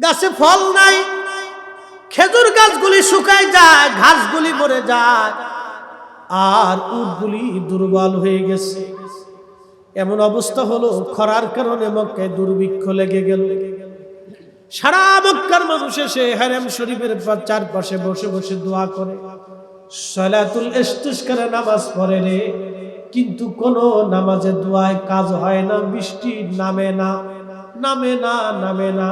গাছে ফল নাই, খেজুর গাছগুলি শুকায় যায়, ঘাসগুলি মরে যায়, আর উটগুলি দুর্বল হয়ে গেছে। এমন অবস্থা হলো, খরার কারণে মক্কায় দুর্ভিক্ষ লেগে গেল। সারা মক্কার মানুষ এসে হারাম শরীফের চারপাশে বসে বসে দোয়া করে, সালাতুল ইস্তিসকার নামাজ পড়ে রে, কিন্তু কোন নামাজে দোয়ায় কাজ হয় না, বৃষ্টি নামে না, নামে না, নামে না।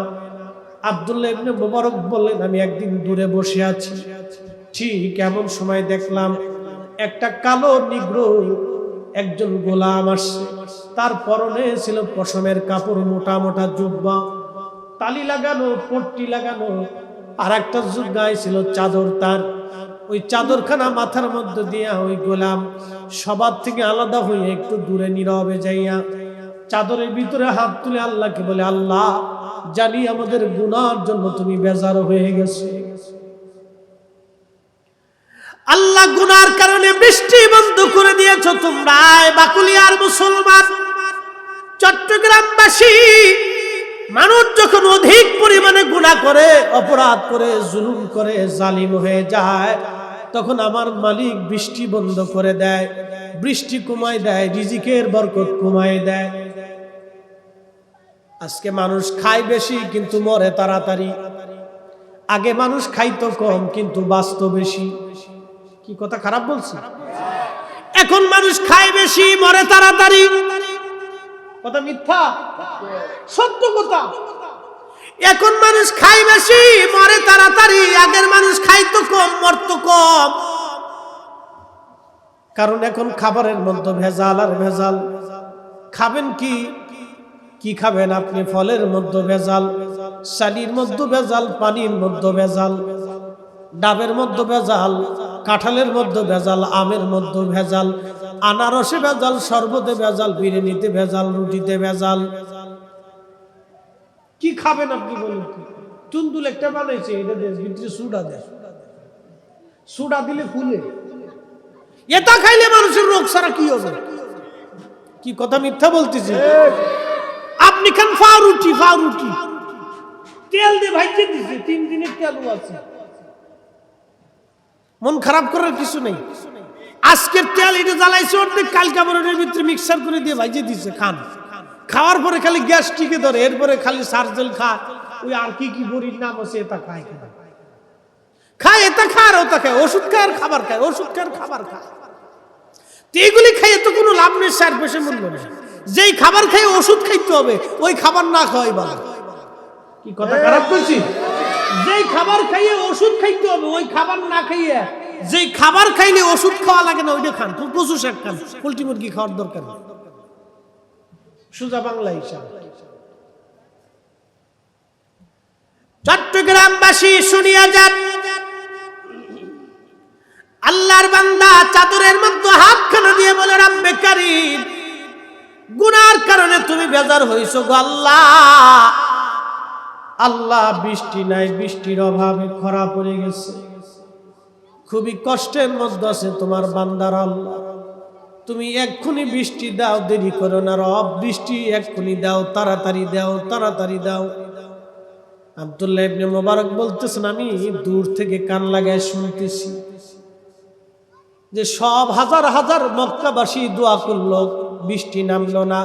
আব্দুল্লাহ ইবনে মুবারক বললেন, আমি একদিন দূরে বসে আছি, ঠিক এমন সময় দেখলাম একটা কালো নিগ্রো একজন গোলাম আসছে। তার পরনে ছিল পশমের কাপড়, মোটা মোটা জুব্বা, তালি লাগানো, পট্টি লাগানো, আর একটা গায়ে ছিল চাদর। তার ওই চাদরখানা মাথার মধ্যে দিয়া ওই গোলাম সবার থেকে আলাদা হয়ে একটু দূরে নীরবে যাইয়া চাদরের ভিতরে হাত তুলে আল্লাহকে বলে, আল্লাহ জানি আমাদের গুনার জন্য তুমি বেজার হয়ে গেছো, আল্লাহ গুনার কারণে বৃষ্টি বন্ধ করে দিয়েছো তোমরা। বাকুলিয়ার মুসলমান, চট্টগ্রামবাসী মানুষ যখন অধিক পরিমাণে গুনাহ করে, অপরাধ করে, জুলুম করে, জালিম হয়ে যায়, তখন আমার মালিক বৃষ্টি বন্ধ করে দেয়, বৃষ্টি কমায় দেয়, রিজিকের বরকত কমায় দেয়। আজকে মানুষ খায় বেশি কিন্তু মরে তাড়াতাড়ি। আগে মানুষ খাইতো কম কিন্তু বাঁচত বেশি। কি কথা খারাপ বলছি? এখন মানুষ খায় বেশি, মরে তাড়াতাড়ি। কথা মিথ্যা? সত্য কথা। এখন মানুষ খায় বেশি, মরে তাড়াতাড়ি। আগের মানুষ খাইতো কম, মরতো কম। কারণ এখন খাবারের মধ্যে ভেজাল আর ভেজাল। খাবেন কি? কি খাবেন আপনি? ফলের মধ্যে ভেজাল, শালির মধ্যে ভেজাল, পানির মধ্যে ভেজাল, ডাবের মধ্যে ভেজাল, কাঁঠালের মধ্যে ভেজাল, আমের মধ্যে ভেজাল, আনারসে ভেজাল, শরবতে ভেজাল, বিরিয়ানিতে ভেজাল, রুটিতে ভেজাল। কি খাবেন আপনি বলুন? তুন্দুল একটা বানাইছে, এটা ভিতরে সুডা দেয়, সুডা দিলে ফুলে। এটা খাইলে মানুষের রোগ ছাড়া কি হবে? কি কথা মিথ্যা বলতেছি? আপনি খান ফাউরুটি, ফাউরুটি তেল দিয়ে ভাইজে দিছে, 3 দিনের তেল আছে। মন খারাপ করার কিছু নেই। আজকের তেল এটা জ্বালাইছে অর্ধেক, কালকে আবার এর ভিতরে মিক্সার করে দিয়ে ভাইজে দিছে। খান, খাওয়ার পরে খালি গ্যাস টিকে ধরে, এরপরে খালি সার্জেল খায়, ওই আর কি কি বড়ির নাম আছে, এটা খায়, খায় এটা খায় আর ওটা খায়, ওষুধ খায় আর খাবার খায়, ওষুধ খায় আর খাবার খায়। এইগুলি খাইয়ে তো কোনো লাভ নেই, 4 পয়সা মূল্য নেই। যেই খাবার খাইয়ে ওষুধ খাইতে হবে, ওই খাবার না খাওয়াই ভালো। কি কথা খারাপ করছি? যেই খাবার খাইয়ে ওষুধ খাইতে হবে, ওই খাবার না খাইয়ে যেই খাবার খাইলে ওষুধ খাওয়া লাগে না, ওইটা খান। কচু শাক খান, পোলট্রি মুরগি খাওয়ার দরকার নেই। সোজা বাংলা হিসাব। চট্টগ্রামবাসী শুনিয়া যান, আল্লাহর বান্দা চাদরের মধ্যে হাতখানা দিয়ে বলে, রব্বে কারীম, গুনার কারণে তুমি বেজার হইছো গো আল্লাহ। আল্লাহ বৃষ্টি নাই, বৃষ্টির অভাবে খরা পড়ে গেছে, খুবই কষ্টের মধ্যে আছে তোমার বান্দার। আল্লাহ তুমি এক্ষুনি বৃষ্টি দাও, দেরি করো না রব, বৃষ্টি এক্ষুনি দাও, তাড়াতাড়ি দাও, তাড়াতাড়ি দাও। আব্দুল্লাহ ইবনে মুবারক বলতেছেন, আমি দূর থেকে কান লাগায় শুনতেছি যে সব হাজার হাজার মক্কাবাসী দোয়া করলো, বৃষ্টি নামলো না।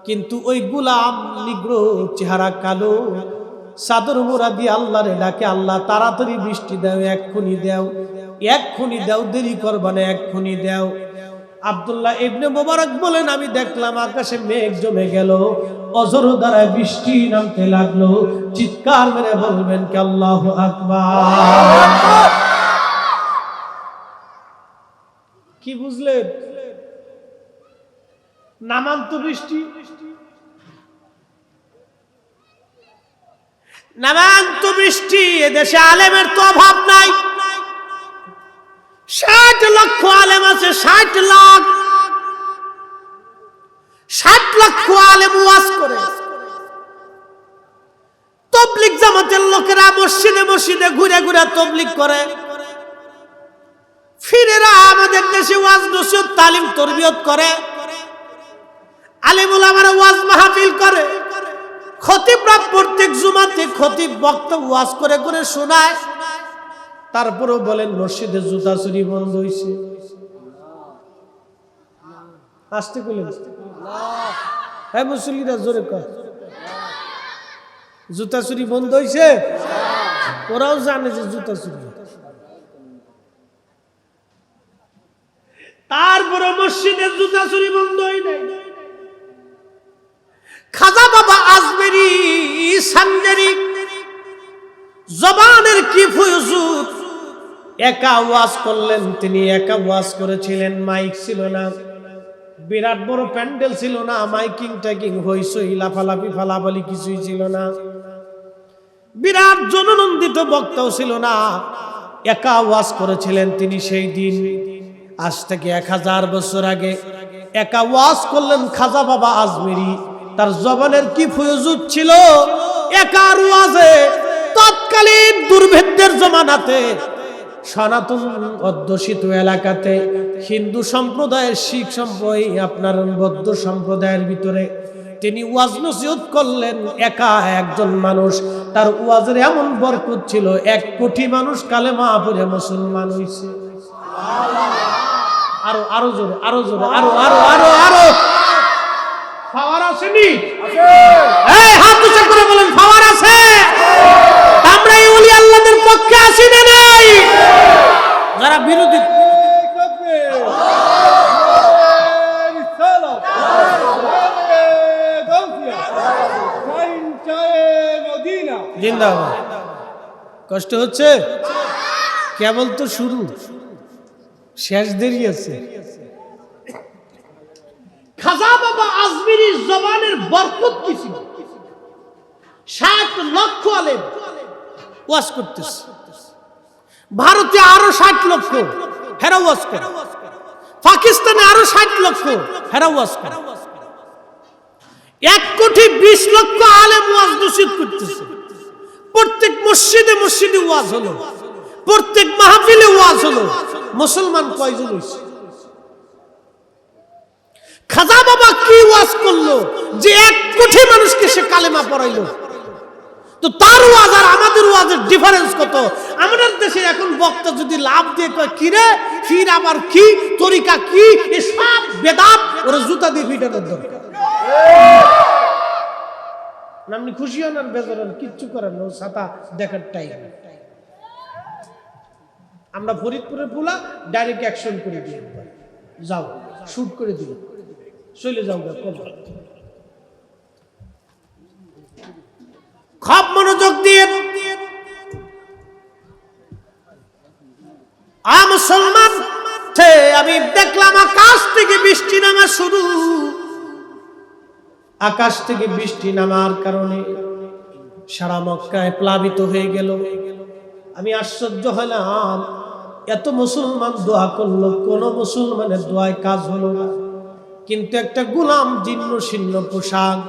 কিন্তু ওই গোলাম নিগ্রো, চেহারা কালো, চাদর মোড়া দিয়ে আল্লাহরে ডাকে, আল্লাহ তাড়াতাড়ি বৃষ্টি দাও, এক্ষুনি দাও, এক্ষুনি দাও, দেরি করবা না, এক্ষুনি দাও। আব্দুল্লাহ ইবনে মুবারক বলেন, আমি দেখলাম আকাশে মেঘ জমে গেল, অজর দ্বারা বৃষ্টি নামতে লাগলো। চিৎকার মেরে বলবেন কি আল্লাহু আকবার। কি বুঝলেন? নামান তো বৃষ্টি, নামান তো বৃষ্টি। এদেশে আলেমের তো অভাব নাই। 60 লক্ষ আলেম আছে, 60 লাখ, 60 লক্ষ আলেম ওয়াজ করে। তাবলীগ জামাতের লোকেরা মসজিদে মসজিদে ঘুরে ঘুরে তাবলীগ করে। ফিরেরা আমাদের দেশে ওয়াজ নসিহত, তালিম, তরবিয়ত করে। আলেম ওলামারা ওয়াজ মাহফিল করে, খতিবরা প্রত্যেক জুমাতে খতিব বক্তা ওয়াজ করে করে শোনায়, তারপরেও বলেন মসজিদে জুতা চুরি বন্ধ হইছে। আসতে কইলেন হ্যাঁ মুসল্লিরা জোরে কয় জুতা চুরি বন্ধ হইছে। ওরাও জানে যে জুতা চুরি, তারপরে মসজিদের জুতা চুরি বন্ধ হয় নাই। খাজা বাবা আজমেরি সানজারি জবানের কি ফয়জুত, একা ওয়াজ করলেন। তিনি একা ওয়াজ করেছিলেন, মাইক ছিল না, বিরাট বড় প্যান্ডেল ছিল না, মাইকিং টাইকিং হইসই লাফালাফি ফালাফালি কিছুই ছিল না, বিরাট জননন্দিত বক্তাও ছিল না, একা ওয়াজ করেছিলেন তিনি সেই দিন। আজ থেকে 1000 বছর আগে একা ওয়াজ করলেন খাজা বাবা আজমেরি। তার জবানের কি ফয়জুত ছিল, একার ওয়াজে তৎকালীন দুর্ভিক্ষের জমানাতে সনাতন অধ্যুষিত এলাকাতে হিন্দু সম্প্রদায়ের, শিখ সম্প্রদায়, আপনার বৌদ্ধ সম্প্রদায়ের ভিতরে তিনি ওয়াজ নসিহত করলেন। একা একজন মানুষ, তার ওয়াজের এমন বরকত ছিল 1 কোটি মানুষ কালেমা পড়ে মুসলমান হইছে। আরো আরো জোরে, আরো জোরে, আরো আরো আরো আরো পাওয়ার আছে নি? এই হাত উঁচু করে বলেন পাওয়ার আছে। আমরা এই ওলি আল্লাহদের পক্ষে আছি না নাই? যারা বিরোধী জিন্দাবাদ। কষ্ট হচ্ছে? কেবল তো শুরু, শেষ দেরি আছে। খাজা বাবা আজমিরির জবানের বরকত কি ছিল? 60 লক্ষ আলেম ওয়াজ করতেছে, ভারতে আরো 60 লক্ষ হেরা ওয়াজ করে, পাকিস্তানে আরো 60 লক্ষ হেরা ওয়াজ করে, 1 কোটি 20 লক্ষ আলেম ওয়াজ নসিহত করতেছে। প্রত্যেক মসজিদে মসজিদে ওয়াজ হলো, প্রত্যেক মাহফিলে ওয়াজ হলো। মুসলমান কয়জন হইছে? খাজা বাবা কি ওয়াজ করলো যে 1 কোটি মানুষকে সে কালেমা পড়াইলো? তো তার ওয়াজ আর আমাদের ওয়াজের ডিফারেন্স কত? আমাদের দেশে এখন বক্তা যদি লাভ দিয়ে কয় কি রে ফির আবার কি তরিকা কি এসব বেদাত, ওরা জুতা দিয়ে পিটানোর দরকার। আপনি খুশি হন আর বেজার হন, কিচ্ছু করেন না, ছাতা দেখার টাইম। আমরা ফরিদপুরের পুলা ডাইরেক্ট অ্যাকশন করে দিয়ে যাও, শুট করে দিল, চলে যাও। খুব মনোযোগ দিয়ে মুসলমান আমি দেখলাম আকাশ থেকে বৃষ্টি নামা শুরু। আকাশ থেকে বৃষ্টি নামার কারণে সারা মক্কায় প্লাবিত হয়ে গেল। আমি আশ্চর্য হলাম, এত মুসলমান দোয়া করলো, কোন মুসলমানের দোয়ায় কাজ হলো না। কিন্তু একটা গোলাম জীর্ণ শীর্ণ পোশাক,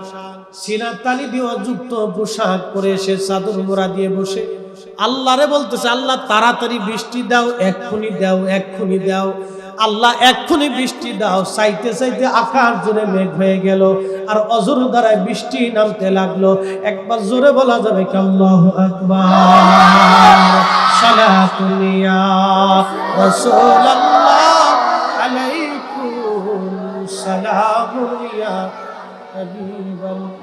সিনা তালি দিয়ে যুক্ত পোশাক পরে সে চাদর মোড়া দিয়ে বসে আল্লাহরে বলতেছে, আল্লাহ তাড়াতাড়ি বৃষ্টি দাও, এক্ষুনি দাও, এক্ষুনি দাও, আল্লাহ এক্ষুনি বৃষ্টি দাও। চাইতে চাইতে আকাশ জুড়ে মেঘ হয়ে গেল, আর অজর দ্বারায় বৃষ্টি নামতে লাগলো। একবার জোরে বলা যাবে কি আল্লাহু আকবার। সালাতুন ইয়া রাসূলুল্লাহ আলাইকুম, সালামুন ইয়া হাবিবাল্লাহ,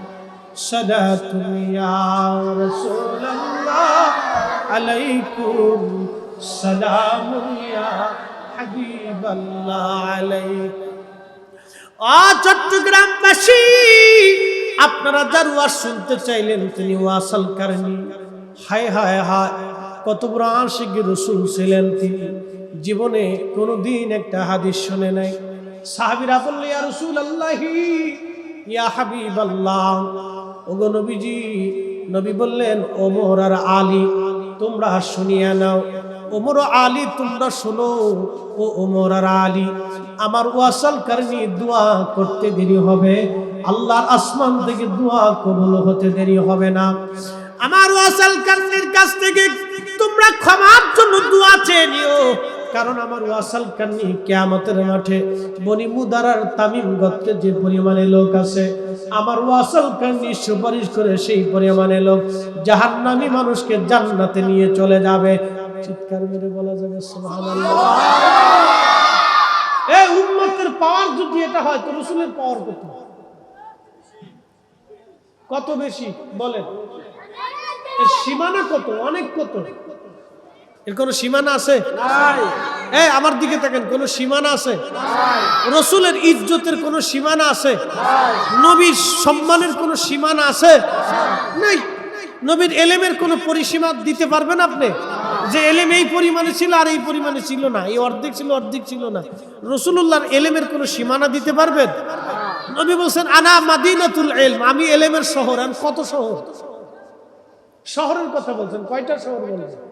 সালাতুন ইয়া রাসূলুল্লাহ আলাইকুম, সালামুন ইয়া হাবিবাল্লাহ আলাইকুম। চট্টগ্রামবাসী, আপনারা যার ওয়াজ শুনতে চাইলেন তিনি ওয়াসাল করেনি। হায় হায় হায়, কত বড় আশিক রাসূল ছিলেন তিনি। জীবনে কোনোদিন একটা হাদিস শুনে নাই। সাহাবীরা বললেন, ইয়া রাসূলুল্লাহি, ইয়া হাবিবাল্লাহ, ওগো নবীজি। নবী বললেন, ওমর আর আলী তোমরা শুনিয়া নাও। ওমর ও আলী তোমরা শোনো। ও ওমর আর আলী, আমার ওয়াসাল কারণে দোয়া করতে দেরি হবে, আল্লাহর আসমান থেকে দোয়া কবুল হতে দেরি হবে না। আমার ওয়াসাল কারণের কাছ থেকে তোমরা ক্ষমার জন্য দোয়া চেয়ে নিও, কারণ আমার ওয়াসাল কান্নি কিয়ামতের মাঠে বনি মুদারার তামিম গোত্রে যে পরিমাণে লোক আছে, আমার ওয়াসাল কান্নি সুপারিশ করে সেই পরিমাণে লোক জাহান্নামী মানুষকে জান্নাতে নিয়ে চলে যাবে। চিৎকার মেরে বলা যাবে সুবহানাল্লাহ। এই উম্মতের পাওয়ার যদি এটা হয় তো রাসূলের পাওয়ার কত বেশি বলেন? এর সীমানা কত? অনেক কত? এর কোনো সীমানা আছে? এই আমার দিকে তাকান, কোনো সীমানা আছে? রাসূলের ইজ্জতের কোনো সীমানা আছে? নবীর সম্মানের কোনো সীমানা আছে? নাই। নবীর এলেমের কোনো পরিসীমা দিতে পারবেন আপনি? যে এলেম এই পরিমাণে ছিল আর এই পরিমাণে ছিল না, এই অর্ধেক ছিল অর্ধেক ছিল না। রাসূলুল্লাহর এলেমের কোনো সীমানা দিতে পারবেন? নবী বলছেন আনা মাদিনাতুল ইলম, আমি এলেমের শহর। আর কত শহর? শহরের কথা বলছেন, কয়টা শহর বলছেন?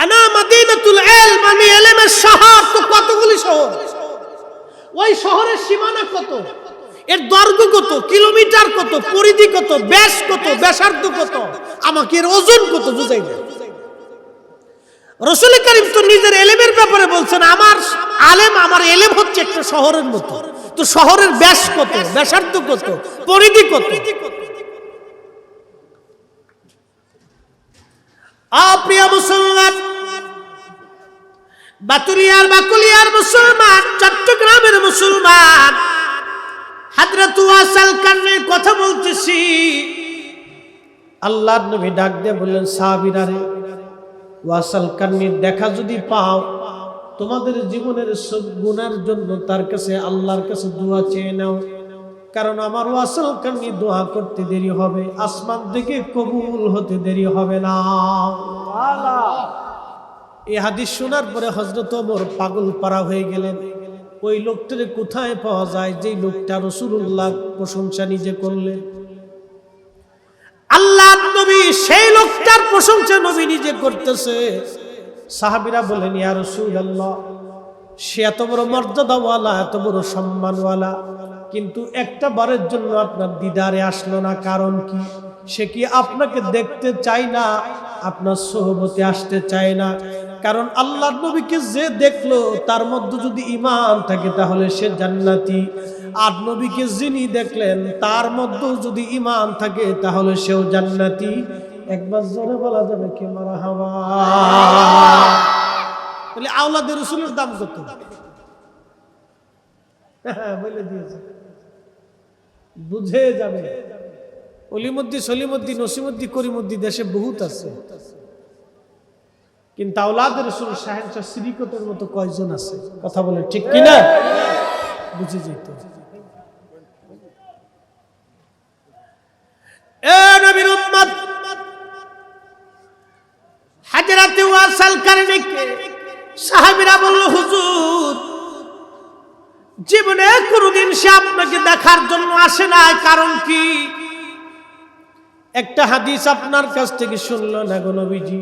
আনা মাদিনাতুল ইলম, আমি এলেমের শহর। তো কতগুলি শহর? ওই শহরের সীমানা কত? এর দৈর্ঘ্য কত? কিলোমিটার কত? পরিধি কত? ব্যাস কত? ব্যাসার্ধ কত? আমাকে এর ওজন কত বুঝাই দেন। রাসূল কারীম তো নিজের এলেমের ব্যাপারে বলছেন আমার আলেম, আমার এলেম হচ্ছে একটা শহরের মতো। তো শহরের ব্যাস কত? ব্যাসার্ধ কত? পরিধি কত? প্রিয় মুসলমান, বাতুলিয়ার বাকুলিয়ার মুসলমান, চট্টগ্রামের মুসলমান, হযরত ওয়াসাল কান্নির কথা বলতেছি। আল্লাহর নবী ডাক দিয়ে বললেন সাহাবীরা রে, ওয়াসাল কান্নির দেখা যদি পাও, তোমাদের জীবনের সব গুনার জন্য তার কাছে আল্লাহর কাছে দোয়া চেয়ে নাও। কারণ আমার ওয়াসাল কান্নি দোয়া করতে দেরি হবে, আসমান থেকে কবুল হতে দেরি হবে না। এই হাদিস শোনার পরে হযরত ওমর পাগল পারা হয়ে গেলেন। ওই লোকটারে কোথায় পাওয়া যায় যে লোকটা রাসূলুল্লাহ প্রশংসা নিজে করলেন? আল্লাহর নবী সেই লোকটার প্রশংসা নবী নিজে করতেছে। সাহাবীরা বলেন ইয়া রাসূলুল্লাহ, সে এত বড় মর্যাদাওয়ালা, এত বড় সম্মানওয়ালা, কিন্তু একটা বারের জন্য আপনার দিদারে আসলো না, কারণ কি? সে কি আপনাকে দেখতে চায় না, আপনার সোহবতে আসতে চায় না? কারণ আল্লাহর নবীকে যে দেখলো তার মধ্যে যদি ঈমান থাকে তাহলে সে জান্নাতি। আর নবীকে যিনি দেখলেন তার মধ্যে যদি ঈমান থাকে তাহলে সেও জান্নাতি। একবার জোরে বলা যাবে কি মারহাবা? তাহলে আওলাদে রাসূলের দাম কত? বলে দিয়েছে, বুঝে যাবে। অলিমুদ্দি, সলিমুদ্দি, নসিমুদ্দি, করিমুদ্দি দেশে বহুত আছে, কিন্তু আওলাদ রাসূল শাহেনশাহ সিরিকতের মতো কয়জন আছে? কথা বলে ঠিক কিনা? বুঝে যেত। এ নবীর উম্মত, হযরত ওয়াসাল কারণীকে সাহাবীরা বলল হুজুর, জীবনে কোনদিন সে আপনাকে দেখার জন্য আসে নাই, কারণ কি? একটা হাদিস আপনার কাছ থেকে শুনলো না গো নবীজি,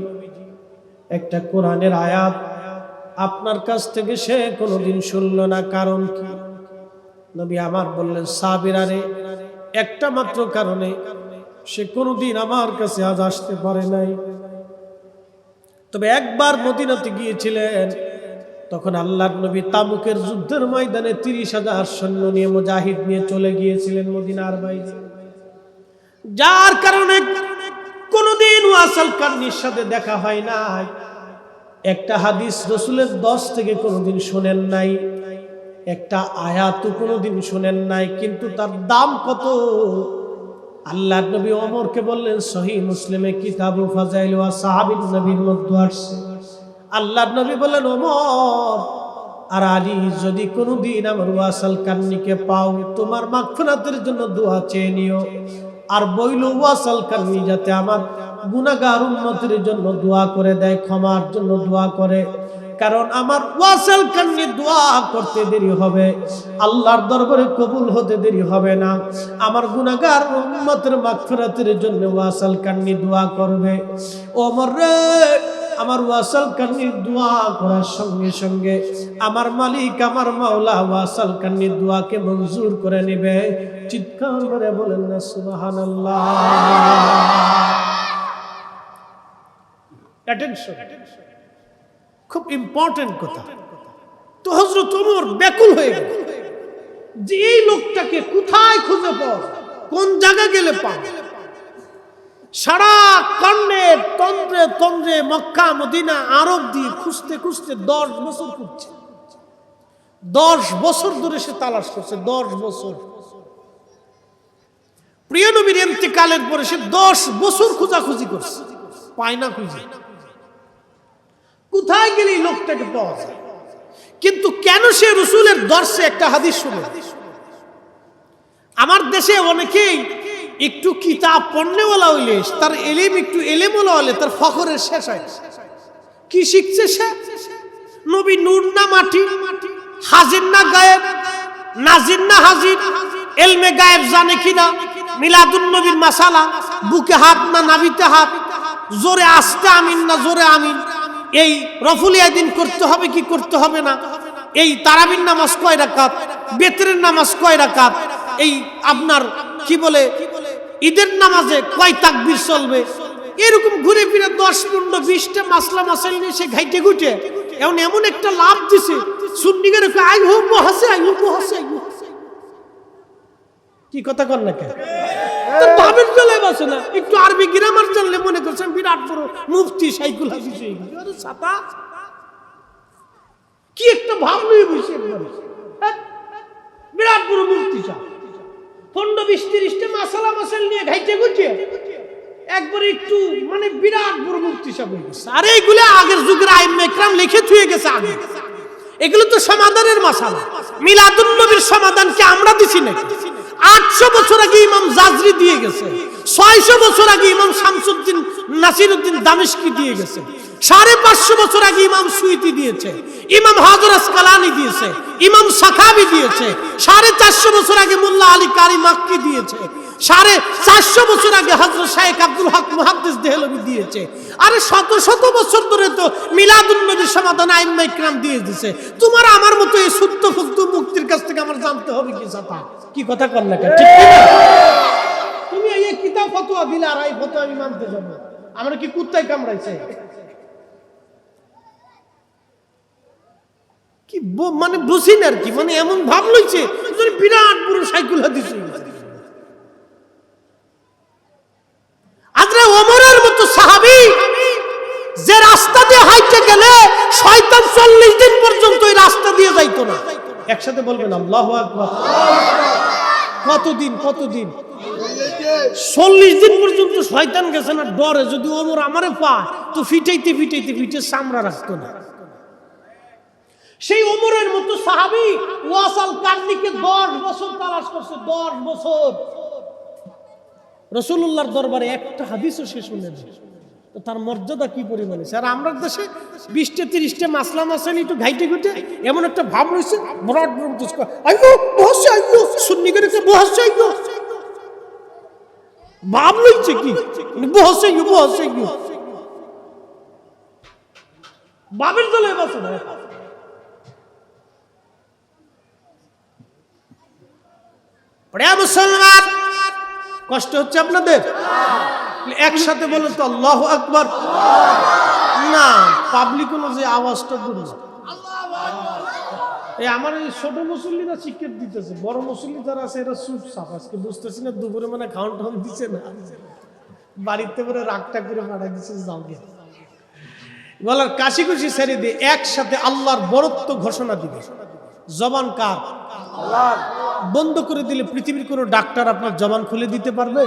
একটা কোরআনের আয়াত আপনার কাছ থেকে সে কোনোদিন শুনলো না, কারণ কি? নবী আমার বললেন সাহাবীরা রে, একটা মাত্র কারণে সে কোনোদিন আমার কাছে আজ আসতে পারে নাই। তবে একবার মদিনাতে গিয়েছিলেন, তখন আল্লাহর নবী তাবুকের যুদ্ধের ময়দানে 30,000 সৈন্য নিয়ে মুজাহিদ নিয়ে চলে গিয়েছিলেন মদিনার বাইরে, যার কারণে কোনদিন ওয়াসাল কান্নির সাথে দেখা হয় নাই। একটা হাদিস রাসূলের 10 থেকে কোনদিন শুনেন নাই, একটা আয়াতও কোনদিন শুনেন নাই, কিন্তু তার দাম কত? আল্লাহর নবী ওমরকে বললেন, সহিহ মুসলিমে কিতাবু ফাজাইল ওয়া সাহাবীর নবীর মধ্যে আসছে, আল্লাহর নবী বললেন ওমর আর আলী, যদি কোনদিন আমার ওয়াসাল কান্নিকে পাও, তোমার মাগফিরাতের জন্য দোয়া চেয়ে নিও। আর বইল ওয়াসাল কান্নি যাতে আমার গুনাহগার উম্মতের জন্য দোয়া করে দেয়, ক্ষমার জন্য দোয়া করে। কারণ আমার ওয়াসাল কান্নি দোয়া করতে দেরি হবে, আল্লাহর দরবারে কবুল হতে দেরি হবে না। আমার গুনাহগার উম্মতের মাগফিরাতের জন্য ওয়াসাল কান্নি দোয়া করবে। ওমর রে, আমার ওয়াসাল কান্নির দোয়া করার সঙ্গে সঙ্গে আমার মালিক, আমার মাওলা ওয়াসাল কান্নির দোয়াকে মঞ্জুর করে নেবে। চিৎকার করে বলেন না সুবহানাল্লাহ। অ্যাটেনশন, খুব ইম্পর্টেন্ট কথা। তো হযরত ওমর ব্যাকুল হয়ে গেল যে এই লোকটাকে কোথায় খুঁজে পাওয়া, কোন জায়গা গেলে পাবো। সারা কর্ণে তন্দ্রে তন্দ্রে মক্কা মদিনা আরব দিয়ে খুঁজতে খুঁজতে 10 বছর খুঁজছে। 10 বছর ধরে সে তালাশ করছে, 10 বছর। প্রিয় নবীর ইন্তেকালের পরে সে 10 বছর খোঁজাখুঁজি করছে, পায় না খুঁজে। কোথায় গেলে এই লোকটাকে পাওয়া যায়? কিন্তু কেন সে রাসূলের দর্শে একটা হাদিস শুনে? আমার দেশে অনেকেই একটু কিতাব পড়নেওয়ালা হইলে, তার এলিম একটু এলেমওয়ালা হলে তার ফখরের শেষ হয়। কি শিখছে সে? নবী নূর না মাটি, হাজির না গায়েব, নাজির না হাজির, এলমে গায়েব জানে কিনা, মিলাদুন নবীর মাসালা, বুকে হাত না নাভিতে হাত, জোরে আস্তে আমিন না জোরে আমিন, এই রফুল ইয়াদিন করতে হবে কি করতে হবে না, এই তারাবির নামাজ কয় রাকাত, বেতরের নামাজ কয় রাকাত, এই আপনার কি বলে ঈদের নামাজে কয় তাকবীর চলবে, এরকম ঘুরে ফিরে 10-15-20টা মাসলা মাসাইল নিয়ে সে ঘাইটে ঘুটে এখন এমন একটা লাভ দিছে সুন্নিগের আই হোক বহাসে আই হোক বহাসে আই হোক। কি কথা কর না কেন? তো ভাবের চলে বসে না, একটু আরবি গ্রামার জানলে মনে করছেন বিরাট বড় মুফতি শাইখুল হাদিস হয়ে গেছে। আরে ছাতা কি একটা ভাব নিয়ে বসে একবার বিরাট বড় মুফতি সাহেব 15-20-30টা মাসালা মাসাইল নিয়ে ঘাইটে ঘুটে একবার একটু মানে বিরাট বড় মুফতি সাহেব হয়ে গেছে। আর এইগুলো আগের যুগের আইম্মে ইকরাম লিখে থুয়ে গেছে আগে। এগুলো তো সমাধানের মাসালা। মিলাদুন নবীর সমাধান কি আমরা দিছি নাকি? 800 বছর আগে ইমাম জাজরি দিয়ে গেছে, 600 বছর আগে ইমাম শামসুদ্দিন নাসিরউদ্দিন দামেশকি দিয়ে গেছে, 550 বছর আগে ইমাম সুয়ুতি দিয়েছে, ইমাম হাজর আসকালানি দিয়েছে, ইমাম সাখাবি দিয়েছে, 450 বছর আগে মোল্লা আলী কারি মাক্কি দিয়েছে, 450 বছর আগে হযরত শাইখ আব্দুল হক মুহাদ্দিস দেহলভী দিয়েছে। আরে শত শত বছর ধরে তো মিলাদুন নবীর সমাধান আইম্মে ইকরাম দিয়ে দিয়েছে। তোমার আমার মতো এই সত্য ফুক্ত মুক্তির কাছ থেকে আমার জানতে হবে কি জাতা? কি কথা কর না কেন? ঠিক না? তুমি এই কিতাব ফতোয়া দিলে আর এই ফতোয়া আমি মানতে যাব? আমরা কি কুত্তায় কামড়াইছে? কি মানে বুঝি না আর কি, মানে এমন ভাব লইছে যদি বিরাট বড় শাইখুল হাদিস হয়ে গেছে। আজরা ওমরের মতো সাহাবী যে রাস্তা দিয়ে হাইটে গেলে শয়তান 40 দিন পর্যন্ত এই রাস্তা দিয়ে যাইতো না। একসাথে বলবেন আল্লাহু আকবার। কতদিন 40 দিন পর্যন্ত শয়তান গেছে না ডরে, যদি ওমর আমারে পায় তো ফিটাইতে ফিটাইতে ফিটে চামড়া রাখতো না। সেই ওমরের মতো সাহাবী ওয়াসাল কারনিকে 10 বছর তালাশ করছে, 10 বছর। রাসূলুল্লাহর দরবারে একটা হাদিসও শেষ হলো না। তো তার মর্যাদা কি পরিমাণে। আর আমরা দেশে 20-30টা মাসলা মাসাইল একটু ঘাইটে ঘুটে এমন একটা ভাব রয়েছে বড় বড় তুস্ক আইয়ো বহাসে আইয়ো সুন্নি করে বহাসে আইয়ো ভাব লইছে কি বহাসে আইয়ো বাবের দলে বসে না। প্রিয় মুসলমান, কষ্ট হচ্ছে আপনাদের? একসাথে বলেন তো আল্লাহু আকবার। না পাবলিক যে আওয়াজটা দূর এই আমার এই ছোট মুসল্লিরা শিক্ষিত দিতেছে, বড় মুসল্লি যারা আছে এরা চুপ চাপ। আজকে বুঝতেছি না দুপুরে মানে খাওয়ান টাউন দিচ্ছে না, বাড়িতে করে রাগটা করে পাঠাই দিচ্ছে যাও গে বলার কাশি খুশি ছেড়ে দিয়ে একসাথে আল্লাহর বরত্ব ঘোষণা দিবে। জবান কার? আল্লাহ। বন্ধ করে দিলে পৃথিবীর কোনো ডাক্তার আপনার জবান খুলে দিতে পারবে?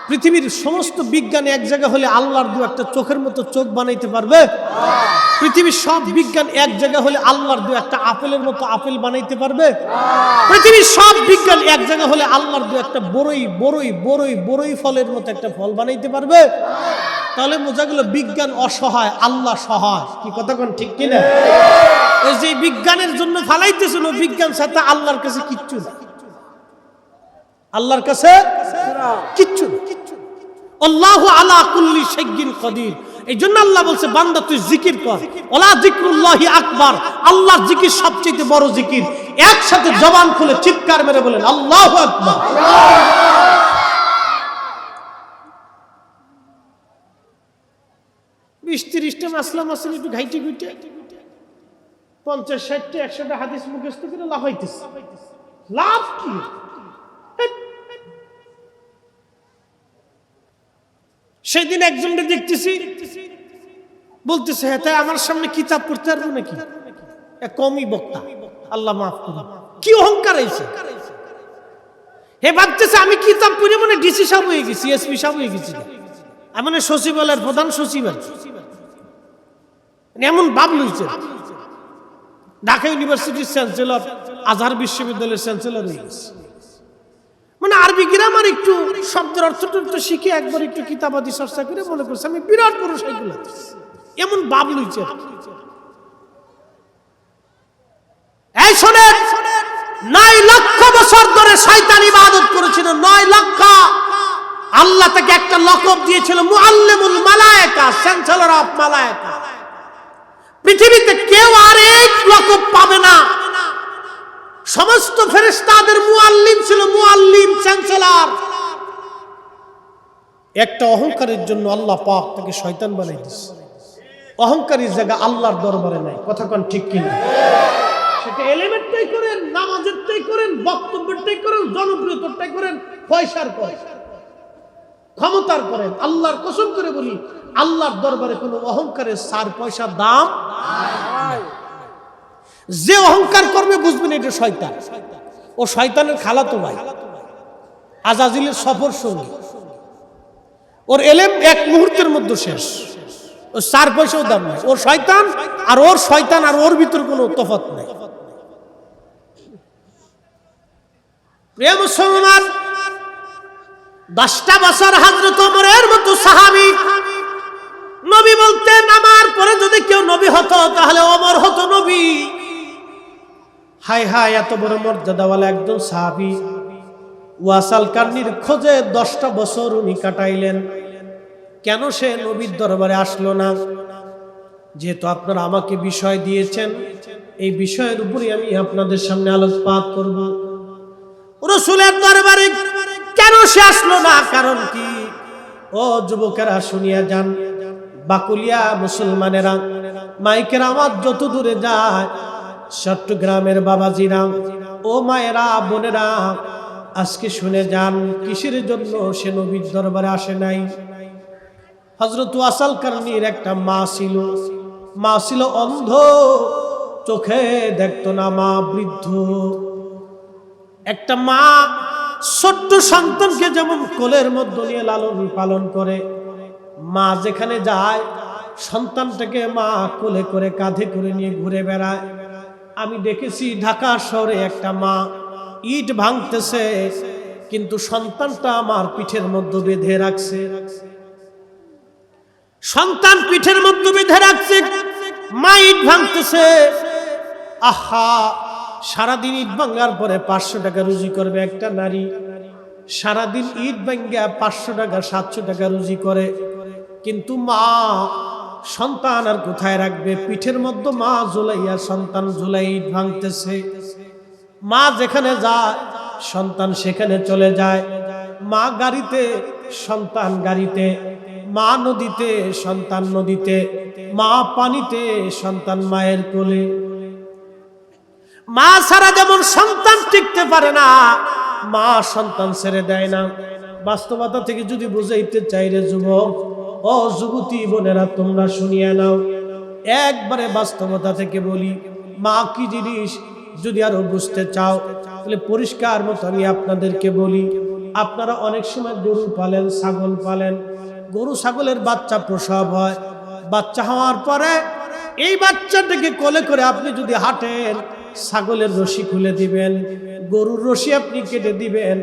পৃথিবীর সমস্ত বিজ্ঞান এক জায়গা হলে আল্লাহর দু একটা চোখের মতো চোখ বানাইতে পারবে? পৃথিবীর সব বিজ্ঞান এক জায়গা হলে আল্লাহর দু একটা আপেলের মতো আপেল বানাইতে পারবে? পৃথিবীর সব বিজ্ঞান এক জায়গা হলে আল্লাহর দু একটা বড়ই ফলের মতো একটা ফল বানাইতে পারবে? তাহলে বোঝা গেল বিজ্ঞান অসহায়, আল্লাহ সহায়। কি কথা কোন ঠিক কিনা? এই যে বিজ্ঞানের জন্য ফালাইতেছিল, বিজ্ঞান সাথে আল্লাহর কাছে কিচ্ছু না, আল্লাহর কাছে কিচ্ছু না। আল্লাহু আলা কুল্লি শাইইন কাদির। এই জন্য আল্লাহ বলছে বান্দা তুই জিকির কর, ওয়ালা যিকরুল্লাহি আকবার, আল্লাহর জিকির সবচেয়ে বড় জিকির। একসাথে জবান খুলে চিৎকার মেরে বলেন আল্লাহু আকবার। 20-30টা মাসলা মাসলা একটু ঘাইটে ঘুইটে 50-60টা 100টা হাদিস মুখস্থ করে লাভ হইতেছে। লাভ কি? সেদিন একজনকে দেখতেছি বলতেছে, হ্যাঁ তাই আমার সামনে কিতাব পড়তে পারবো নাকি? কমই বক্তা, আল্লাহ মাফ করুন। কি অহংকার হয়েছে! হে ভাবতেছে আমি কিতাব পড়ে মানে ডিসি সাহেব হয়ে গেছি, এসপি সাহেব হয়ে গেছি, এমন সচিবালয়ের প্রধান সচিব, এমন ভাব লইছে। ঢাকা ইউনিভার্সিটির চ্যান্সেলর, আজহার বিশ্ববিদ্যালয়ের চ্যান্সেলর হয়ে গেছে। মানে আরবি গ্রামার একটু শব্দের অর্থটা শিখে একবার একটু কিতাবাদি চর্চা করে মনে করছে আমি বিরাট বড় সাইকেল, এমন ভাব লইছে। এই শোনেন, 9 লক্ষ বছর ধরে শয়তান ইবাদত করেছিল। 9 লক্ষ। আল্লাহ তাকে একটা লকব দিয়েছিল, মুআল্লিমুল মালায়েকা, চ্যান্সেলর অফ মালায়েকা। পৃথিবীতে কেউ আর এই লকব পাবে না। সমস্ত ফেরেশতাদের মুআল্লিম ছিল, মুআল্লিম, চ্যান্সেলর। একটা অহংকারের জন্য আল্লাহ পাক তাকে শয়তান বানাই দিয়েছে। অহংকারী জায়গা আল্লাহর দরবারে নাই। কথা কোন ঠিক কিনা? সেটা এলিমেন্টটাই করেন, নামাজেরটাই করেন, বক্তব্যটাই করেন, জনপ্রিয়তারটাই করেন, পয়সার করেন, ক্ষমতার করেন। আল্লাহর কসম করে বলি, আল্লাহর দরবারে কোনো অহংকারের 4 পয়সার দাম নাই। যে অহংকার করবে বুঝবেন এটা শয়তান। ও শয়তানের খালাতো ভাই, আজাজিলের সফর সঙ্গী। ওর এলেম এক মুহূর্তের মধ্যে শেষ। ও 4 পয়সাও দাম নাই। ওর শয়তান আর ওর শয়তান আর ওর ভিতর কোনো তফাৎ নাই। প্রিয় মুসলমান, 10টা বছর হযরত ওমরের মতো সাহাবী, নবী বলতেন আমার পরে যদি কেউ নবী হতো তাহলে ওমর হতো নবী। হায় হায়, এত বড় মর্যাদাওয়ালা একজন সাহাবী ওয়াসাল কান্নির খোঁজে 10টা বছর উনি কাটাইলেন। কেন সে নবীর দরবারে আসলো না? যেহেতু আপনারা আমাকে বিষয় দিয়েছেন, এই বিষয়ের উপরে আমি আপনাদের সামনে আলোকপাত করব। রাসূলের দরবারে কেন সে আসলো না? কারণ কি? ও যুবকেরা শুনিয়া যান, বাকুলিয়া মুসলমানেরা, মাইকের আওয়াজ যত দূরে যায়, চট্টগ্রামের বাবাজিরা, ও মায়েরা, বোনেরা, আজকে শুনে যান কিসের জন্য সে নবীর দরবারে আসে নাই। হযরত ওয়াসাল কারনির একটা মা ছিল। মা ছিল অন্ধ, চোখে দেখতো না, মা বৃদ্ধ। একটা মা ছোট্ট সন্তানকে যেমন কোলের মধ্যে নিয়ে লালন পালন করে, মা যেখানে যায় সন্তানটাকে মা কোলে করে কাঁধে করে নিয়ে ঘুরে বেড়ায়। আমি দেখেছি ঢাকা শহরে একটা মা ইট ভাঙতেছে, কিন্তু সন্তানটা আমার পিঠের মধ্যে বেঁধে রাখছে। সন্তান পিঠের মধ্যে বেঁধে রাখছে, মা ইট ভাঙতেছে। আহা, সারাদিন ইট ভাঙার পরে 500 টাকা রুজি করবে একটা নারী। সারাদিন ইট ভাঙ্গা 500 টাকা 700 টাকা রুজি করে, কিন্তু মা সন্তান আর কোথায় রাখবে? পিঠের মধ্যে মা ঝুলাইয়া, সন্তান ঝুলাই ইট ভাঙতেছে। মা যেখানে যায় সন্তান সেখানে চলে যায়। মা গাড়িতে, সন্তান গাড়িতে। মা নদীতে, সন্তান নদীতে। মা পানিতে, সন্তান মায়ের কোলে। মা ছাড়া যেমন সন্তান টিকতে পারে না, মা সন্তান ছেড়ে দেয় না। বাস্তবতা থেকে যদি বুঝাইতে চাই রে যুবক, ও যুবতী বোনেরা, তোমরা শুনিয়ে নাও। একবারে বাস্তবতা থেকে বলি, মা কি জিনিস যদি আরো বুঝতে চাও তাহলে পরিষ্কার মতো আমি আপনাদেরকে বলি। আপনারা অনেক সময় গরু পালেন, ছাগল পালেন। গরু ছাগলের বাচ্চা প্রসব হয়। বাচ্চা হওয়ার পরে এই বাচ্চাটাকে কোলে করে আপনি যদি হাঁটেন, ছাগলের রশি খুলে দিবেন, গরুর রশি আপনি কেটে দিবেন,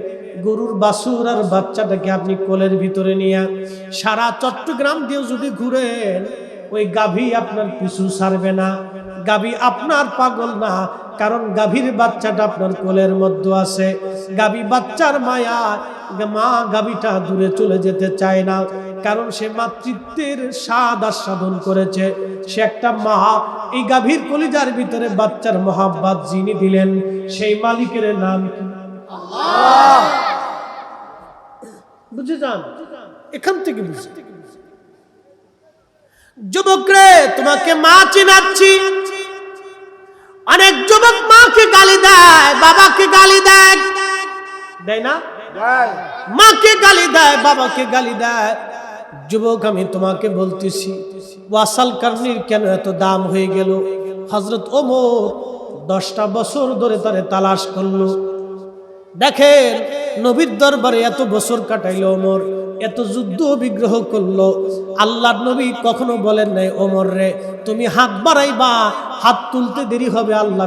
গরুর বাছুর আর বাচ্চাটাকে আপনি কোলের ভিতরে নিয়ে সারা চট্টগ্রাম দিয়ে যদি ঘুরেন, ওই গাভী আপনার পিছু ছাড়বে না। গাভী আপনার পাগল না, কারণ গাভীর বাচ্চাটা আপনার কোলের মধ্যে আছে। গাভী বাচ্চার মায়া, মা গাভীটা দূরে চলে যেতে চায় না, কারণ সে মাতৃত্বের স্বাদ আস্বাদন করেছে। সে একটা মা। এই গাভীর কলিজার ভিতরে বাচ্চার মহাব্বত যিনি দিলেন, সেই মালিকের নাম কি? আল্লাহ। বুঝে যান, এখান থেকে বুঝে। যুবক রে, তোমাকে মা চিনাচ্ছি। অনেক যুবক মাকে গালি দেয়, বাবাকে গালি দেয়, দেয় না? মাকে গালি দেয়, বাবাকে গালি দেয়। যুবক, আমি তোমাকে বলতেছি, ওয়াসাল কারনির কেন এত দাম হয়ে গেল? হযরত ওমর 10টা বছর ধরে তারে তালাশ করলো। দেখেন, নবীর দরবারে এত বছর কাটাইলো ওমর, এত যুদ্ধ বিগ্রহ করলো। আল্লাহর নবী কখনো বলেন নাই, ওমর রে তুমি হাত বাড়াইবা, হাত তুলতে দেরি হবে, আল্লাহ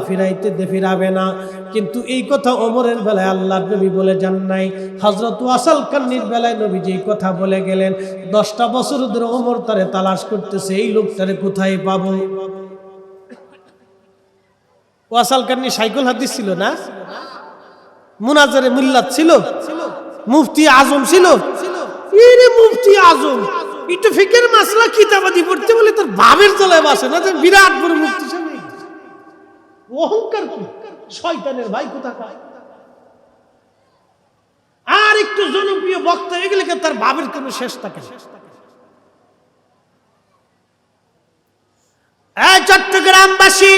ফিরাবে না। কিন্তু এই কথা ওমরের বেলায় আল্লাহর নবী বলে যান নাই। হযরত ওয়াসাল কারনির বেলায় নবী যেই কথা বলে গেলেন, 10টা বছর ধরে ওমর তারে তালাশ করতেছে, এই লোকটারে কোথায় পাবো? ওয়াসাল কারনি সাইকুল হাদিস ছিল না? মুনাজারে মিল্লাত ছিল, মুফতি আজম ছিল। এরে মুফতি আজম একটু ফিকের মাসলা কিতাবাদি পড়তে বলে তার ভাবের তলায় বসে না, যে বিরাট বড় মুফতি সাহেব। অহংকার কি, শয়তানের ভাই কোথাকার। আর একটু জনপ্রিয় বক্তা এগুলো তার ভাবের কোনো শেষ থাকে না। এই চট্টগ্রামবাসী,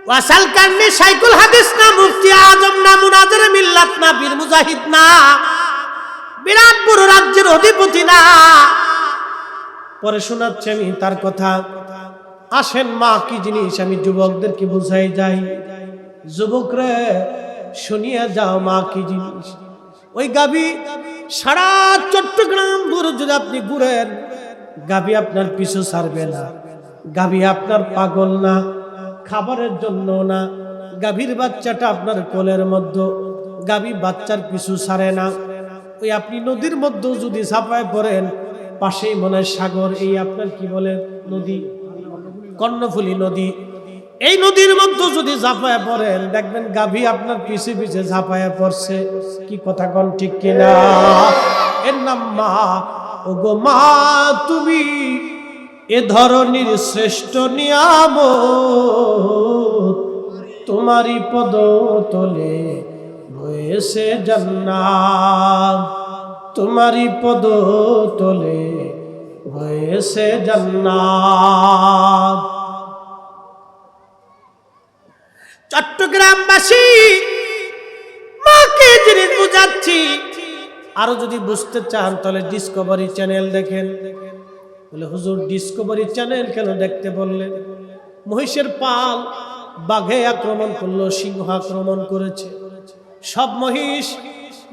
ওয়াসাল কারনি শাইখুল হাদিস না, মুফতি আজম না, মুনাজারে মিল্লাত না, বীর মুজাহিদ না, বিরাট বড় রাজ্যের অধিপতি না। পরে শোনাচ্ছি আমি তার কথা। আসেন, মা কি জিনিস আমি যুবকদেরকে বুঝাই যাই। যুবকরে শুনিয়া যাও, মা কি জিনিস। ওই গাবি সারা চট্টগ্রাম ঘুরে যদি আপনি ঘুরেন, গাবি আপনার পিছু ছাড়বে না। গাবি আপনার পাগল না, খাবারের জন্য না। গাভীর বাচ্চাটা আপনার কোলের মধ্যে, গাভী বাচ্চার পিছু ছাড়ে না। ওই আপনি নদীর মধ্যে যদি ঝাঁপায় পড়েন, পাশেই মনে হয় সাগর, এই আপনার কি বলে নদী, কর্ণফুলী নদী। এই নদীর মধ্যে যদি ঝাঁপায় পড়েন, দেখবেন গাভী আপনার পিছে পিছে ঝাঁপায় পড়ছে। কি কথা কোন ঠিক কিনা? এর নাম মা। ও গো মা, তুমি এ ধরনের শ্রেষ্ঠ নিয়ামত, তোমারই পদ তলে রয়েছে জান্নাত, তোমারই পদ তলে রয়েছে জান্নাত। চট্টগ্রামবাসী, মাকে জিনিস বুঝাচ্ছি। আরো যদি বুঝতে চান তাহলে ডিসকভারি চ্যানেল দেখেন। বলে হুজুর ডিসকভারি চ্যানেল কেন দেখতে বললেন? মহিষের পাল বাঘে আক্রমণ করলো, সিংহ আক্রমণ করেছে। সব মহিষ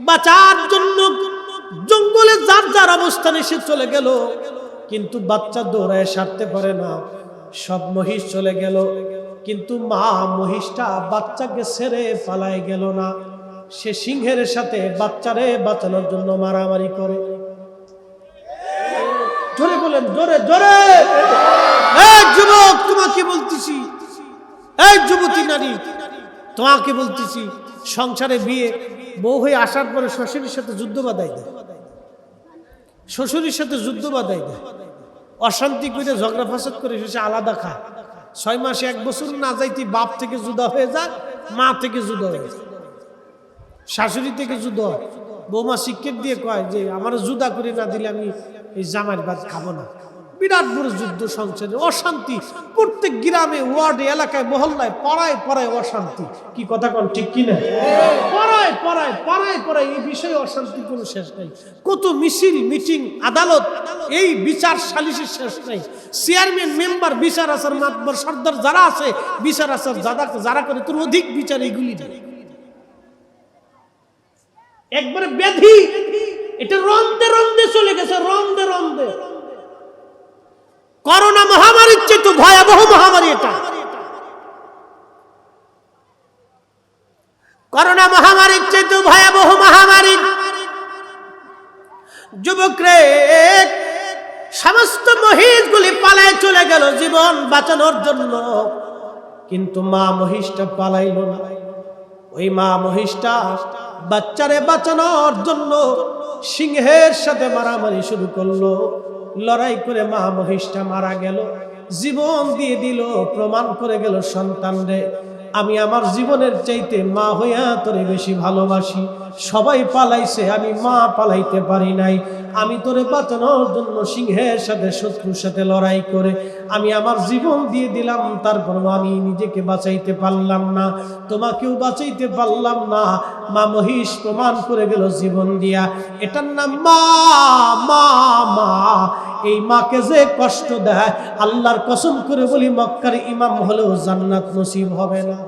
বাঁচার জন্য জঙ্গলে যার যার অবস্থানে সে চলে গেল, কিন্তু বাচ্চা দৌড়ায় সারতে পারে না। সব মহিষ চলে গেল, কিন্তু মা মহিষটা বাচ্চাকে ছেড়ে পালায় গেল না। সে সিংহের সাথে বাচ্চারে বাঁচানোর জন্য মারামারি করে। জোরে বলেন, জোরে জোরে। এই যুবক, তোমাকে বলতেছি, এই যুবতী নারী, তোমাকে বলতেছি, সংসারে বিয়ে বউ হয়ে আসার পরে শ্বশুরের সাথে যুদ্ধ বাঁধাই দেয়, শ্বশুরের সাথে যুদ্ধ বাঁধাই দেয়, অশান্তি করে ঝগড়া ফাসাদ করে শেষে আলাদা খায়। 6 মাসে 1 বছর না যাইতে বাপ থেকে জুদা হয়ে যায়, মা থেকে জুদা হয়ে যায়, শাশুড়ি থেকে জুদা হয়। বৌমা শিক্ষক দিয়ে কয় যে আমার জুদা করে না দিলে আমি এই জামাইয়ের ভাত খাবো না। বিরাট বড় যুদ্ধ সংসারে, অশান্তি। প্রত্যেক গ্রামে, ওয়ার্ডে, এলাকায়, মহল্লায়, পাড়ায় পাড়ায় অশান্তি। কি কথা কোন ঠিক কিনা? পাড়ায় পাড়ায় পাড়ায় পাড়ায় এই বিষয়ে অশান্তি কোনো শেষ নাই। কত মিছিল, মিটিং, আদালত, এই বিচার সালিসের শেষ নাই। চেয়ারম্যান, মেম্বার, বিচার আচার, মাতবর, সর্দার যারা আছে, বিচার আচার যারা করে, তোর অধিক বিচার এইগুলি নেই। একবারে ব্যাধি, এটা রন্দে রন্দে চলে গেছে, রন্দে রন্দে। করোনা মহামারীর চেয়ে তো ভয়াবহ মহামারী এটা। করোনা মহামারীর চেয়ে তো ভয়াবহ মহামারী। যুবক রে, সমস্ত মহিষগুলি পালায় চলে গেল জীবন বাঁচানোর জন্য, কিন্তু মা মহিষটা পালাইল না। ওই মা মহিষটা বাচ্চারে বাঁচানোর জন্য সিংহের সাথে মারামারি শুরু করলো। লড়াই করে মা মহিষটা মারা গেল, জীবন দিয়ে দিল, প্রমাণ করে গেল সন্তান রে আমি আমার জীবনের চাইতে মা হইয়া তোরে বেশি ভালোবাসি। সবাই পালাইছে, আমি মা পালাইতে পারি নাই। আমি তোরে বাঁচানোর জন্য সিংহের সাথে শত্রুর সাথে লড়াই করে আমি আমার জীবন দিয়ে দিলাম, তারপর আমি নিজেকে বাঁচাইতে পারলাম না, তোমাকেও বাঁচাইতে পারলাম না। মা মহিষ প্রমাণ করে গেল জীবন দিয়া, এটার নাম মা। মা মা এই মাকে যে কষ্ট দেয়, আল্লাহর কসম করে বলি মক্কার ইমাম হলেও জান্নাত নসিব হবে না।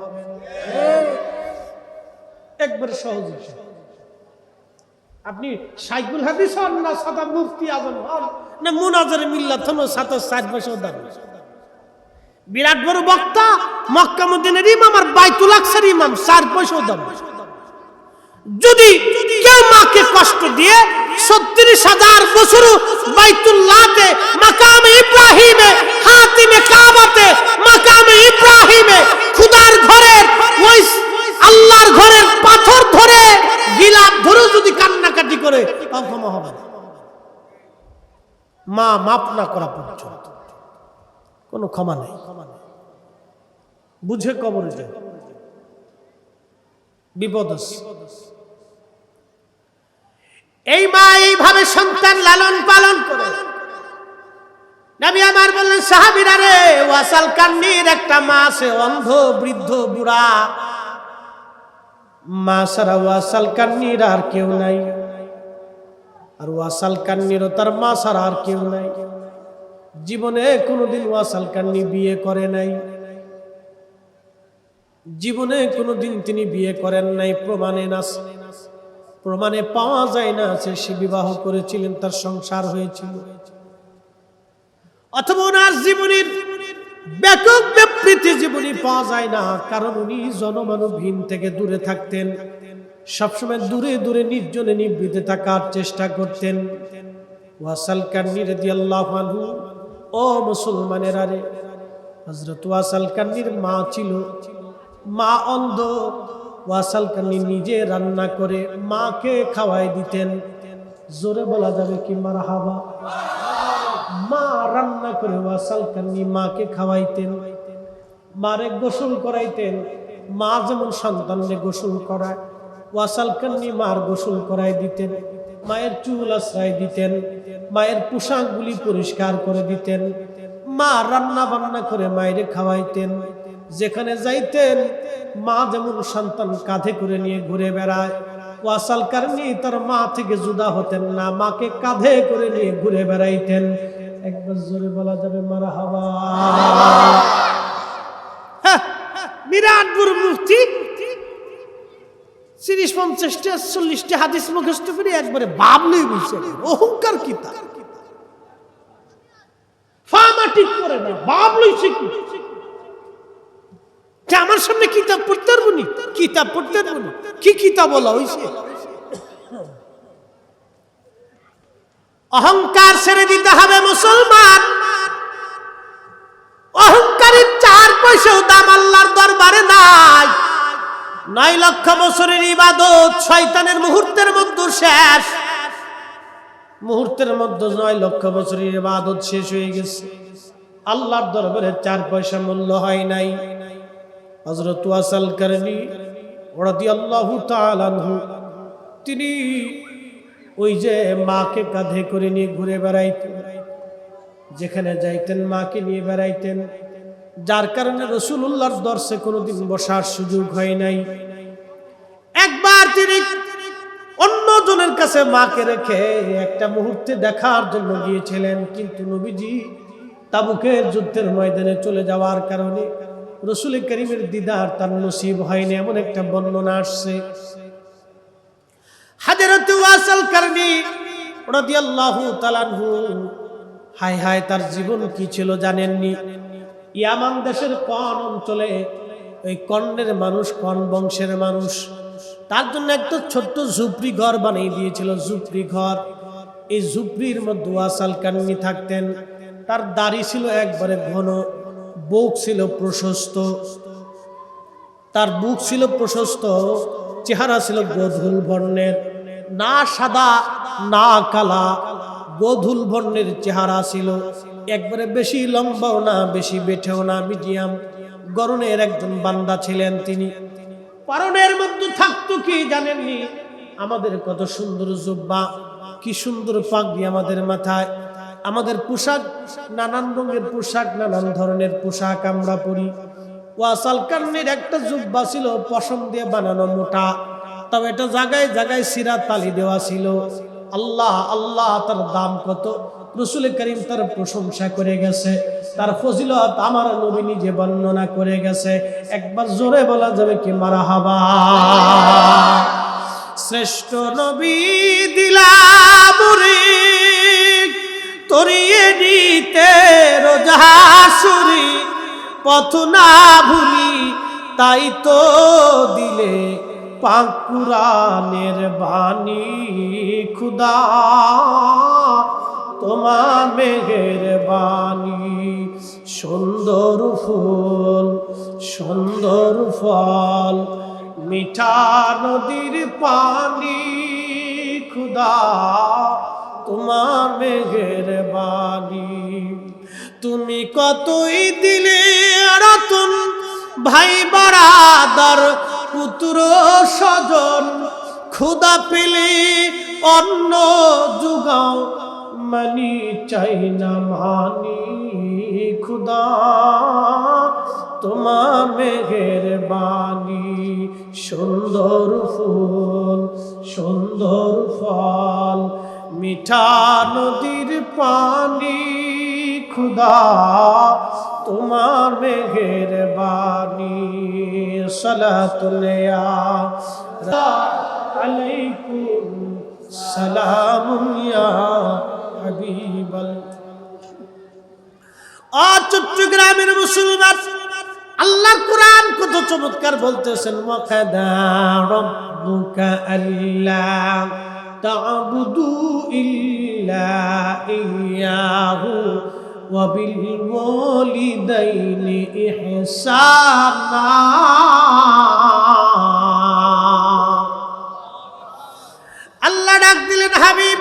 একবার সহজ। আপনি শাইখুল হাদিস হন না সাদা মুফতি আজম হন না মুনাজারে মিল্লাত হন, 60 বছর দাঁড় বিরাট বড় বক্তা, মক্কা মদিনার ইমাম আর বাইতুল আকসার ইমাম, 4 বছর দাঁড়। যদি কেউ মাকে কষ্ট দিয়ে 36,000 বছর বাইতুল্লাহতে, মাকামে ইব্রাহিমে, হাতিমে কাবাতে, মাকামে ইব্রাহিমে, খুদার ঘরের ওই আল্লাহর ঘরের পাথর ধরে গিলাপ ধরে যদি কান্নাকাটি করে, ক্ষমা হবে না। মা মাপ না করা পর্যন্ত কোনো ক্ষমা নেই। বুঝে কবরে যায়, বিপদ আছে। এই মা এইভাবে সন্তান লালন পালন করে। নবী আমার বললেন, সাহাবীরা রে, ওয়াসাল কান্নির একটা মা আছে, অন্ধ বৃদ্ধ বুড়া, মা ছাড়া ওয়াসাল কান্নির আর কেউ নাই। আর ওয়াসাল কান্নিরও তার মা ছাড়া আর কেউ নাই। জীবনে কোনোদিন ওয়াসাল কান্নি বিয়ে করে নাই, জীবনে কোনোদিন তিনি বিয়ে করেন নাই। প্রমাণে পাওয়া যায় না সে বিবাহ করেছিলেন, তার সংসার হয়েছিল, অথবা ওনার জীবনের ব্যাপক বিবৃতি জীবনী পাওয়া যায় না, কারণ উনি জনমানবহীন থেকে দূরে থাকতেন, সবসময় দূরে দূরে নির্জনে নিবৃতে থাকার চেষ্টা করতেন। ওয়াসাল কান্নি রাদিয়াল্লাহু আনহু, ও মুসলমানেরা রে, হযরত ওয়াসাল কান্নির মা ছিল, মা অন্ধ। ওয়াসাল কান্নি নিজে রান্না করে মাকে খাওয়াই দিতেন। জোরে বলা যাবে কি মারহাবা? মা রান্না করে ওয়াসাল কান্নি মাকে খাওয়াইতেন, মারে গোসল করাইতেন। মা যেমন সন্তানকে গোসল করায়, ওয়াসাল কান্নি মার গোসল করাই দিতেন, মায়ের চুল আশ্রয় দিতেন, মায়ের পোশাকগুলি পরিষ্কার করে দিতেন। মা রান্না বান্না করে মায়েরে খাওয়াইতেন। যেখানে যাইতেন, মা যেমন সন্তান কাঁধে করে নিয়ে ঘুরে বেড়ায়, ওয়াসাল কান্নি তার মা থেকে জুদা হতেন না, মাকে কাঁধে করে নিয়ে ঘুরে বেড়াইতেন। একবার জোরে বলা যাবে মারহাবা? বিরাট বড় মুফতি, 30-50টা 40টা হাদিস মুখস্থ করে একবারে বাবলই বলছে, অহংকার কি তার, ফামা ঠিক করে না, বাবলই শিখি। আমার সামনে কিতাব পড়তে পারবো নি, কিতাব পড়তে পারবো নি, কি কিতাব বলা হয়েছে? অহংকার ছেড়ে দিতে হবে মুসলমান। অহংকারের 4 পয়সাও দাম আল্লাহর দরবারে নাই। 9 লক্ষ বছরের ইবাদত শয়তানের মুহূর্তের মধ্যে শেষ, মুহূর্তের মধ্যে 9 লক্ষ বছরের ইবাদত শেষ হয়ে গেছে। আল্লাহর দরবারে 4 পয়সা মূল্য হয় নাই। হযরত ওয়াসাল কান্নি রাদিয়াল্লাহু তাআলা আনহু, তিনি ওই যে মাকে কাঁধে করে নিয়ে ঘুরে বেড়াইতেন, যেখানে যাইতেন মাকে নিয়ে বেড়াইতেন, যার কারণে রাসূলুল্লাহর দরসে কোনোদিন বসার সুযোগ হয় নাই। একবার তিনি অন্যজনের কাছে মাকে রেখে একটা মুহূর্তে দেখার জন্য গিয়েছিলেন, কিন্তু নবীজি তাবুকের যুদ্ধের ময়দানে চলে যাওয়ার কারণে রাসূল করিমের দিদার তার নসিব হয়নি, এমন একটা বর্ণনা আসছে। হযরত ওয়াসাল কান্নি রাদিয়াল্লাহু তাআলা আনহু, হায় হায়, তার জীবন কি ছিল জানেননি? ইয়ামান দেশের কোন অঞ্চলে ওই কর্ণের মানুষ, কোন বংশের মানুষ, তার জন্য একটা ছোট্ট ঝুপড়ি ঘর বানিয়ে দিয়েছিল, ঝুপড়ি ঘর। এই ঝুপড়ির মধ্যে ওয়াসাল কান্নি থাকতেন। তার দাড়ি ছিল একবারে ঘন, বুক ছিল প্রশস্ত, তার বুক ছিল প্রশস্ত, চেহারা ছিল গোধূল বর্ণের, না সাদা না কালা, গোধূল বর্ণের চেহারা ছিল। একবারে বেশি লম্বাও না বেশি বেঠেও না, মিডিয়াম। গরনের একজন বান্দা ছিলেন। তিনি পরনের মধ্যে থাকতো কি জানেননি? আমাদের কত সুন্দর জুব্বা, কি সুন্দর পাগড়ি আমাদের মাথায়, আমাদের পোশাক নানান রঙের পোশাক, নানান ধরনের পোশাক আমরা পরি। ওয়াসাল কান্নির একটা জুব্বা ছিল পশম দিয়ে বানানো, মোটা, তবে এটা জায়গায় জায়গায় সিরাত তালি দেওয়া ছিল। আল্লাহ আল্লাহ, তার দাম কত! রাসূল করিম তার প্রশংসা করে গেছে, তার ফজিলত আমার নবী নিজে বর্ণনা করে গেছে। একবার জোরে বলা যাবে কি মারহাবা? শ্রেষ্ঠ নবী দিলামুরি তরিয়ে নিতে রোজাসুরি, পথ না ভুলি তাই তো দিলে পাক কুরআনের বাণী। খুদা তোমার মেহেরবানি, সুন্দর ফুল সুন্দর ফল, মিঠা নদীর পানি, খুদা তোমার মেহেরবানি। তুমি কতই দিলে রতন, ভাই বারাদার পুত্র স্বজন, খুদা পেলে অন্ন যুগাও, মানি চাই না মানি, খুদা তোমার মেহেরবানি। সুন্দর ফুল সুন্দর ফল, মিঠা নদীর পানি, খুদা তোমার মেহেরবানি। সালাতুল্লাহ আলাইকুম সালামুন ইয়া হাবিবাল। চট্টগ্রামের মুসলমান, আল্লাহর কোরআন কত চমৎকার বলতেছেন, ওয়াকাদা রাব্বুকা আল্লা তা'বুদু ইল্লা ইয়্যাহু ওয়া বিল ওয়ালিদাইনি ইহসানা। আল্লাহ ডাক দিলেন, হাবিব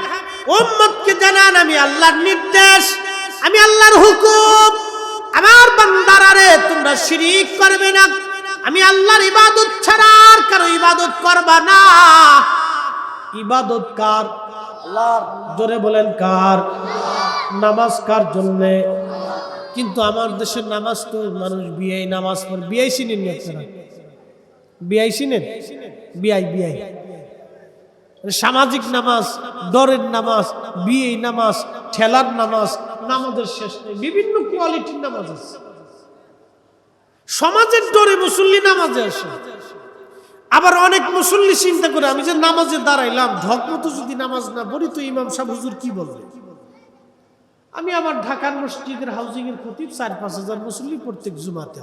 উম্মতকে জানান আমি আল্লাহর নির্দেশ, আমি আল্লাহর হুকুম, আমার বান্দারারে তোমরা শিরিক করবে না, আমি আল্লাহর ইবাদত ছাড়া আর কারো ইবাদত করবা না। ইবাদত কার? আল্লাহর। জোরে বলেন কার? নামাজ কার জন্যে? কিন্তু আমার দেশের নামাজ তো মানুষ বিয়াই নামাজ পড়ে। বিয়াই চিনেন না আপনারা? বিয়াই চিনেন? বিয়াই বিয়াই সামাজিক নামাজ, ডরের নামাজ, বিয়ে নামাজ, ঠেলার নামাজ, নামাজের শেষ নেই। বিভিন্ন কোয়ালিটির নামাজ আছে। সমাজের ডরে মুসল্লি নামাজে আসে। আবার অনেক মুসল্লি চিন্তা করে, আমি যে নামাজে দাঁড়াইলাম, ঢক মতো যদি নামাজ না পড়ি তো ইমাম সাহেব হুজুর কি বলবে। আমি আমার ঢাকার মসজিদের হাউজিং এর খতিব ৪-৫ হাজার মুসল্লি প্রত্যেক জুমাতে।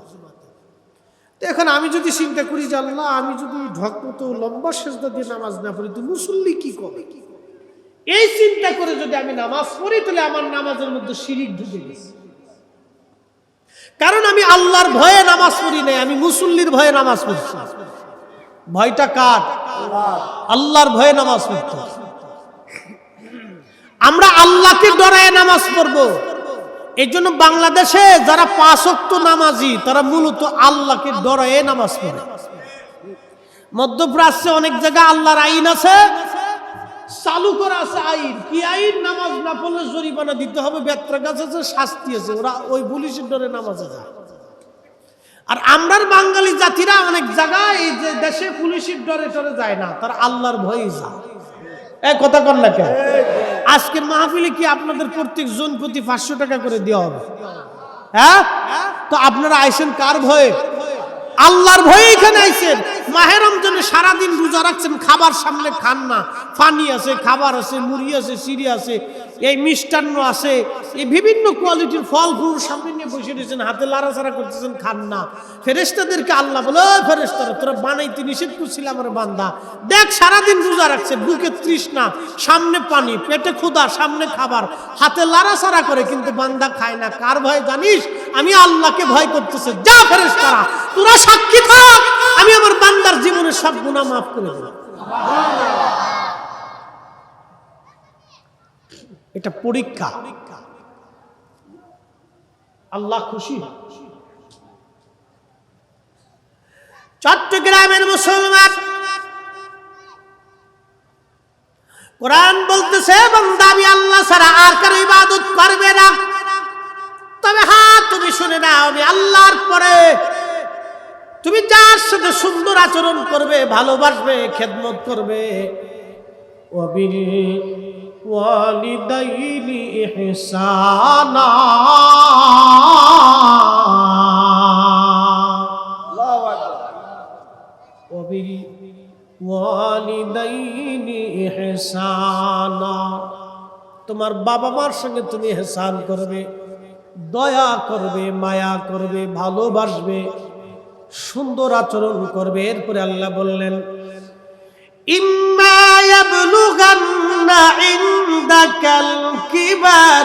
এখন আমি যদি চিন্তা করি যে আল্লাহ, আমি যদি ঢক মতো লম্বা সেজদা দিয়ে নামাজ না পড়ি তো মুসল্লি কি করবে, এই চিন্তা করে যদি আমি নামাজ পড়ি তাহলে আমার নামাজের মধ্যে শিরিক ঢুকে গেছে। কারণ আমি আল্লাহর ভয়ে নামাজ পড়ি নাই, আমি মুসল্লির ভয়ে নামাজ পড়ছি। ভয়টা কার? আল্লাহর ভয়ে নামাজ পড়তে। আমরা আল্লাহকে ডরায় নামাজ পড়বো। এই জন্য বাংলাদেশে যারা ৫ ওয়াক্ত নামাজি তারা মূলত আল্লাহকে ডরায় নামাজ পড়ে। মধ্যপ্রাচ্যে অনেক জায়গায় আল্লাহর আইন আছে, চালু করা আছে আইন। কি আইন? নামাজ না পড়লে জরিমানা দিতে হবে, বেত্রা গাছ আছে, শাস্তি আছে। ওরা ওই পুলিশের ডরে নামাজে যায়। আর আমরার বাঙালি জাতিরা অনেক জায়গায় এই যে দেশে পুলিশের ডরে টরে যায় না, তারা আল্লাহর ভয়ে যায়। কথা কন না কেন? আজকের মাহফিলে কি আপনাদের প্রত্যেক জন প্রতি ৫০০ টাকা করে দেওয়া হবে? হ্যাঁ, তো আপনারা আইছেন কার ভয়ে? আল্লাহর ভয়ে এখানে আইছেন। মাহে রমজানে সারাদিন রোজা রাখছেন, খাবার সামনে খান না। পানি আছে, খাবার আছে, মুড়ি আছে, সিঁড়ি আছে, এই মিষ্টান্ন আছে, এই বিভিন্ন কোয়ালিটির ফল ফুল সামনে নিয়ে বসে রয়েছেন, হাতে লাড়াচাড়া করতেছেন, খান না। ফেরেশতাদেরকে আল্লাহ বলে, ফেরেশতারা তোরা বানাইতে নিষেধ করছিল আমার বান্দা, দেখ সারাদিন রোজা রাখছে, বুকে তৃষ্ণা, সামনে পানি, পেটে ক্ষুধা, সামনে খাবার, হাতে লাড়াচাড়া করে, কিন্তু বান্দা খায় না। কার ভয় জানিস? আমি আল্লাহকে ভয় করতেছে। যা ফেরেশতারা তোরা সাক্ষী থাক, আমি আমার বান্দার জীবনের সব গুনাহ মাফ করে দেব। এটা পরীক্ষা। আল্লাহ খুশি। চট্টগ্রামের মুসলমান কোরআন বলতেছে, বান্দা আমি আল্লাহ ছাড়া আর কারো ইবাদত করবে না। তবে হ্যাঁ, তুমি শুনে নাও, আমি আল্লাহর পরে তুমি যার সাথে সুন্দর আচরণ করবে, ভালোবাসবে, খেদমত করবে, ওয়াবিল ওয়ালিদাইনি ইহসানা, আল্লাহু আকবার, ওয়াবিল ওয়ালিদাইনি ইহসানা, তোমার বাবা মার সঙ্গে তুমি ইহসান করবে, দয়া করবে, মায়া করবে, ভালোবাসবে, সুন্দর আচরণ করবে। এরপরে আল্লাহ বললেন, ইম্মা ইয়াবলুগান্না ইনদাকাল কিবার,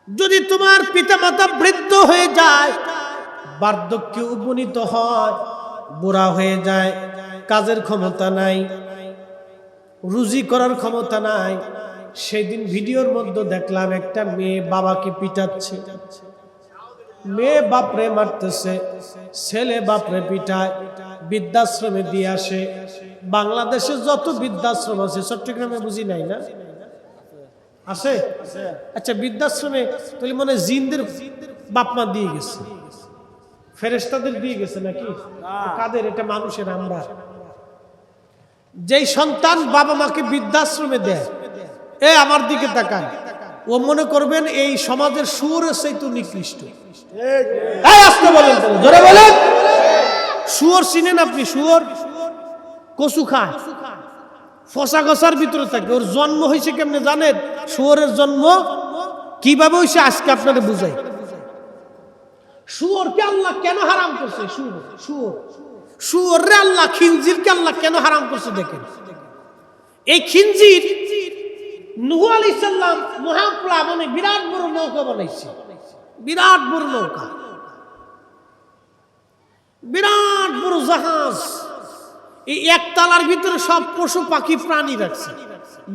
যদি তোমার পিতামাতা বৃদ্ধ হয়ে যায়, বার্ধক্যে উপনীত হয়, বুড়া হয়ে যায়, কাজের ক্ষমতা নাই, রুজি করার ক্ষমতা নাই। সেদিন ভিডিওর মধ্যে দেখলাম একটা মেয়ে বাবাকে পিটাচ্ছে, মেয়ে বাপরে মারতেছে, ছেলে বাপরে পিটায়, বৃদ্ধাশ্রমে দিয়ে আসে। বাংলাদেশে যত বৃদ্ধাশ্রম আছে, চট্টগ্রামে বুঝি নাই না আছে? আচ্ছা, বৃদ্ধাশ্রমে তাহলে মনে জিনদের বাপমা দিয়ে গেছে, ফেরেশতাদের দিয়ে গেছে নাকি? কাদের? এটা মানুষের। আমরা যেই সন্তান বাবা মাকে বৃদ্ধাশ্রমে দেয়, আমার দিকে তাকান, ও মনে করবেন এই সমাজের শুয়োরের চাইতে নিকৃষ্ট। আস্তে বলেন, জোরে বলেন। শুয়োর চিনেন আপনি? শুয়োর কচু খায়, ফসা গসার ভিতরে থাকে। ওর জন্ম হয়েছে কেমনে জানেন? শুয়োরের জন্ম কিভাবে হয়েছে আজকে আপনাদের বুঝাই। শুয়োরকে আল্লাহ কেন হারাম করছে? শুয়োরে আল্লাহ, খিনজিরকে আল্লাহ কেন হারাম করছে দেখেন। এই খিনজির নূহ আলাইহিস সালাম মহাপ্লাবনে বিরাট বড় নৌকা বানাইছে, বিরাট বড় নৌকা, বিরাট বড় জাহাজ। এই একতলার ভিতরে সব পশু পাখি প্রাণী রাখছে,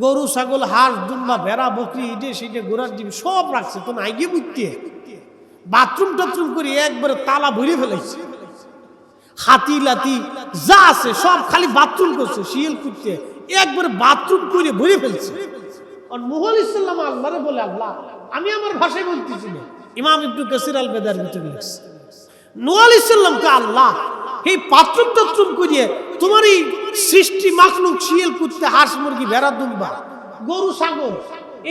গরু ছাগল হাঁস দুম্বা ভেড়া বকরি ইটে সেটে ঘোড়ার ডিম সব রাখছে। তো নাই গিয়ে বুঝতে বাথরুম টাথরুম করে একবারে তালা ভরে ফেলেছে, হাতি লাতি যা আছে সব খালি বাথরুম করছে, শিয়াল কুত্তে একবারে বাথরুম করে ভরে ফেলছে। আর নূহ আলাইহিস সালাম আল্লাহরে বলে, আল্লাহ আমি আমার ভাষায় বলতেছি না, ইমাম ইবনে কাসির আল বেদার ভিতরে লিখছে, নূহ আলাইহিস সালামকে আল্লাহ এই বাথরুম টাথরুম করিয়ে তোমার এই সৃষ্টি মাখলুক শিয়াল কুত্তে হাঁস মুরগি ভেড়া দুম্বা গরু ছাগল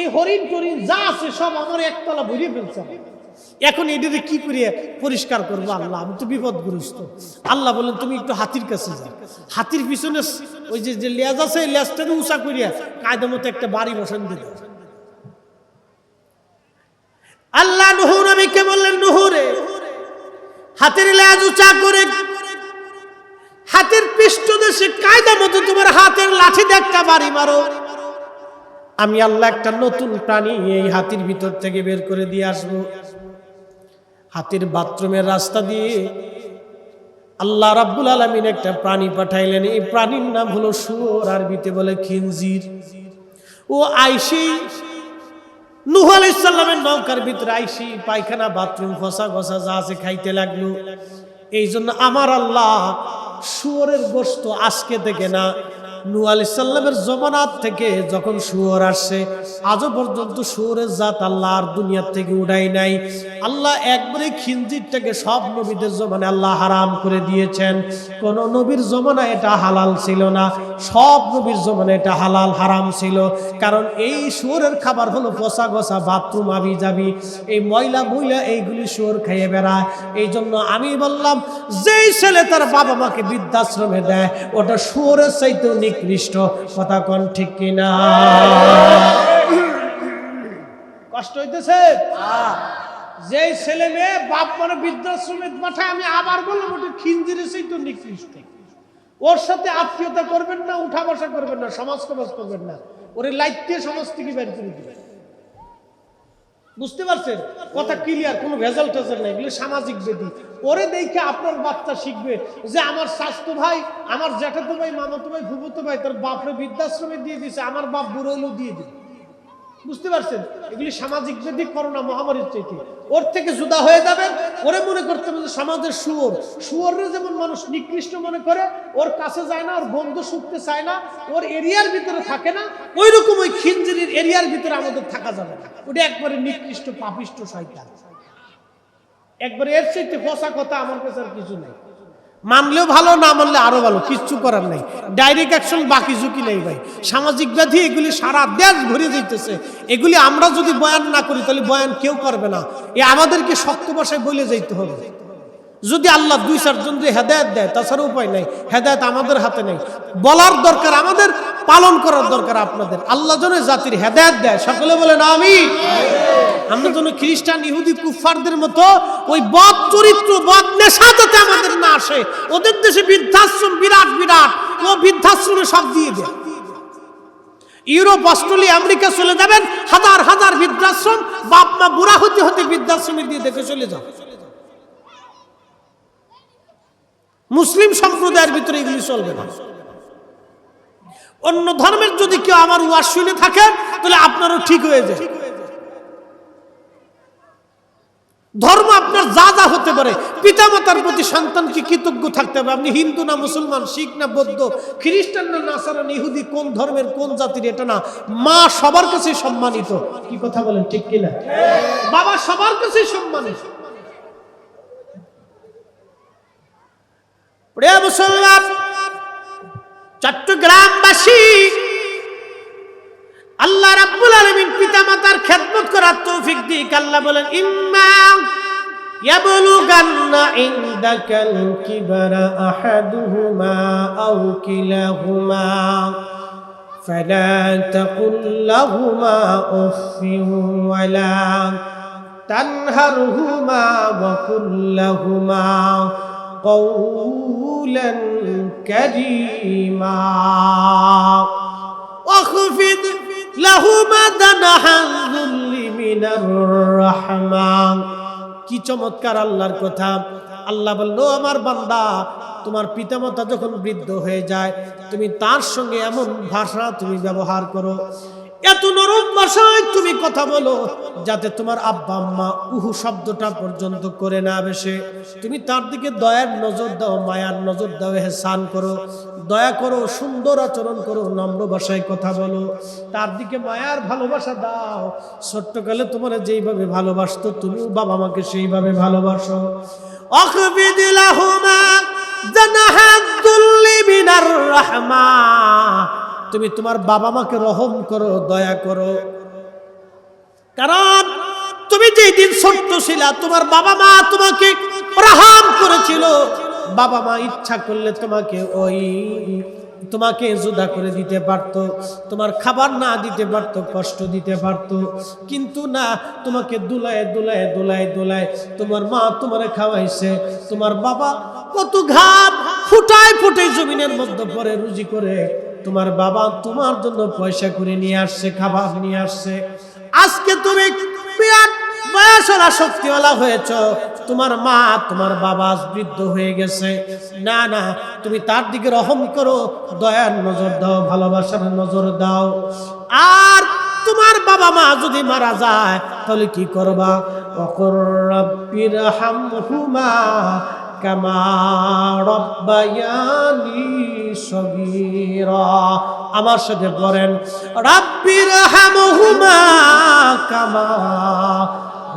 এই হরিণ টরিণ যা আছে সব আমার একতলা ভরে ফেলছে। এখন এটাতে কি করে পরিষ্কার করবো? আল্লাহ আমি তো বিপদগ্রস্ত। আল্লাহ বলেন, তুমি একটু হাতির কাছে যাও, হাতির পিছনে ওই যে লেজ আছে, লেজটাকে উঁচা করিয়া কায়দা মতো একটা বাড়ি বসান দিল। আল্লাহ নূহ নবীকে বললেন, নূহ রে, হাতির লেজ উঁচা করে হাতের পৃষ্ঠদেশে কায়দা মতো তোমার হাতের লাঠি দিয়ে একটা বাড়ি মারো, আমি আল্লাহ একটা নতুন প্রাণী এই হাতির ভিতর থেকে বের করে দিয়ে আসবো। হাতির বাথরুমের রাস্তা দিয়ে আল্লাহ রাব্বুল আলামিন একটা প্রাণী পাঠাইলেন। এই প্রাণীর নাম হলো শুয়োর, আরবিতে বলে খিনজির। ও আইসি নূহ আলাইহিস সালামের নৌকার ভিতরে আইসি পায়খানা বাথরুম ফসা গসা যা আছে খাইতে লাগলো। এই জন্য আমার আল্লাহ শুয়োরের গোশত আজকে থেকে না, নূহ আলাইহিস সালামের জমানাত থেকে যখন শুয়োর আসছে আজও পর্যন্ত শুয়োরের জাত আল্লাহ আর দুনিয়ার থেকে উঠাই নাই। আল্লাহ একবারে খিনজিরটাকে সব নবীদের জমানায় আল্লাহ হারাম করে দিয়েছেন। কোন নবীর জমানায় এটা হালাল ছিল না, সব নবীর জমানায় এটা হালাল হারাম ছিল। কারণ এই শুয়োরের খাবার হলো পচা গসা বাথরুম আবি যাবি, এই ময়লা ময়লা এইগুলি শুয়োর খাইয়ে বেড়ায়। এই জন্য আমি বললাম, যেই ছেলে তার বাবা মাকে বৃদ্ধাশ্রমে দেয় ওটা শুয়োরের চাইতেও নিকৃষ্ট। কথা কোন ঠিক কিনা? কষ্ট হইতেছে? যে ছেলে মেয়ে বাপ মানে বৃদ্ধাশ্রমে পাঠায়, আমি আবার বললাম ওটা খিনজিরের চাইতেও নিকৃষ্ট। ওর সাথে আত্মীয়তা করবেন না, উঠা বসা করবেন না, সমাজ করবেন না, ওরে লাইট দিয়ে সমাজ থেকে বের করে দিবেন। বুঝতে পারছেন কথা? ক্লিয়ার, কোনো ভেজাল টেজাল নাই, এগুলো সামাজিক বেদি। ওরে দেখে আপনার বাচ্চা শিখবে যে আমার স্বাস্থ্য ভাই, আমার জ্যাঠাতো ভাই, মামাতো ভাই, ফুফুতো ভাই তার বাপরে বৃদ্ধাশ্রমে দিয়ে দিছে, আমার বাপ বুড়ো হলেও দিয়ে দিবে। বুঝতে পারছেন? এগুলি সামাজিক ব্যাধি, করোনা মহামারীর চাইতে। ওর থেকে জুদা হয়ে যাবেন। ওরে মনে করতে হবে সমাজের শুয়োরে যেমন মানুষ নিকৃষ্ট মনে করে, ওর কাছে যায় না, ওর গন্ধ শুকতে চায় না, ওর এরিয়ার ভিতরে থাকে না, ওই রকম ওই খিঞ্জিরির এরিয়ার ভিতরে আমাদের থাকা যাবে না। ওটা একবারে নিকৃষ্ট পাপিষ্ট শয়তান, একবারে। এর চাইতে ফসা কথা আমার কাছে আর কিছু নাই। মানলেও ভালো, না মানলে আরো ভালো, কিচ্ছু করার নাই। ডাইরেক্ট অ্যাকশন, বাকি ঝুঁকি নেই ভাই। সামাজিক ব্যাধি এগুলি সারা দেশ ভরে যাইতেছে। এগুলি আমরা যদি বয়ান না করি তাহলে বয়ান কেউ করবে না। আমাদেরকে শক্ত ভাষায় বলে যাইতে হবে। যদি আল্লাহ 2-4 জন যে হেদায়েত দেয়, তাছাড়া উপায় নাই। হেদায়েত আমাদের হাতে নেই। বলার দরকার আমাদের, পালন করার দরকার আপনাদের। আল্লাহ যেন জাতির হেদায়েত দেয়, সকলে বলেন আমিন। আমরা যেন খ্রিস্টান, ইহুদি, কুফফারদের মতো ওই বদ চরিত্র, বদ নেশা যাতে আমাদের না আসে। ওদের দেশে বৃদ্ধাশ্রম বিরাট বিরাট, ও বৃদ্ধাশ্রমে সব দিয়ে দেয়। ইউরোপ, অস্ট্রেলিয়া, আমেরিকা চলে যাবেন, হাজার হাজার বৃদ্ধাশ্রম, বাপ মা বুড়া হতে হতে বৃদ্ধাশ্রমে দিয়ে দেখে চলে যাও। মুসলিম সম্প্রদায়ের ভিতরে এগুলি চলবে না। অন্য ধর্মের যদি কেউ আমার ওয়াজ শুনে থাকেন তাহলে আপনারও ঠিক হয়ে যায়। ধর্ম আপনার যা যা হতে পারে, পিতামাতার প্রতি সন্তানকে কৃতজ্ঞ থাকতে হবে। আপনি হিন্দু না মুসলমান, শিখ না বৌদ্ধ, খ্রিস্টান না নাসারা, ইহুদি, কোন ধর্মের কোন জাতির, এটা না। মা সবার কাছে সম্মানিত। কি কথা বলেন, ঠিক কিনা? বাবা সবার কাছে সম্মানিত। প্রিয় মুসলমান, চট্টগ্রামবাসী, আল্লাহ রাব্বুল আলামিন পিতামাতার খেদমত করার তৌফিক দিক। আল্লাহ বলেন, ইম্মা ইয়াবলুগান্না ইনদাকাল কিবারা আহাদুহুমা আও কিলাহুমা ফালা তাকুল লাহুমা উফফিন ওয়ালা তানহারহুমা ওয়া কুল লাহুমা قولا كريما واخفض لهما جناح الذل من الرحمة। কি চমৎকার আল্লাহর কথা। আল্লাহ বলল, আমার বান্দা, তোমার পিতামাতা যখন বৃদ্ধ হয়ে যায়, তুমি তার সঙ্গে এমন ভাষা তুমি ব্যবহার করো, এত নরম ভাষায় তুমি কথা বলো যাতে তোমার আব্বা আম্মা উহু শব্দটা পর্যন্ত করে না বেশে। তুমি তার দিকে দয়ার নজর দাও, মায়ার নজর দাও, এহসান করো, দয়া করো, সুন্দর আচরণ করো, নম্র ভাষায় কথা বলো, তার দিকে মায়ার ভালোবাসা দাও। ছোট্টকালে তোমার যেইভাবে ভালোবাসতো, তুমিও বাবা মাকে সেইভাবে ভালোবাসো। আখফিদ লাহুমা জানাহাদ দুল্লি মিনার রাহমা। তুমি তোমার বাবা মাকে রহম করো, দয়া করো। কারণ তুমি যেই দিন ছোট্ট ছিলা, তোমার বাবা মা তোমাকে রহম করেছিল। বাবা মা ইচ্ছা করলে তোমাকে জুদা করে দিতে পারতো, তোমার খাবার না দিতে পারতো, কষ্ট দিতে পারতো, কিন্তু না, তোমাকে দুলায় দুলায় দুলায় দুলায় তোমার মা তোমারে খাওয়াইছে। তোমার বাবা কত ঘাম ফুটায় ফুটে জমিনের মধ্যে পরে রুজি করে তোমার বাবা তোমার জন্য পয়সা করে নিয়ে আসছে, খাবার নিয়ে আসছে। আজকে তুমি বিরাট বয়সওয়ালা শক্তিওয়ালা হয়েছ, তোমার মা তোমার বাবা বৃদ্ধ হয়ে গেছে। না না, তুমি তার দিকে রহম করো, দয়ার নজর দাও, ভালোবাসার নজর দাও। আর তোমার বাবা মা যদি মারা যায় তাহলে কি করবা? ওয়াকুর রাব্বিরহামহুমা কামা রাব্বায়ানি সগীরা। আমার সাথে পড়েন, রাব্বিরহামহুমা কামা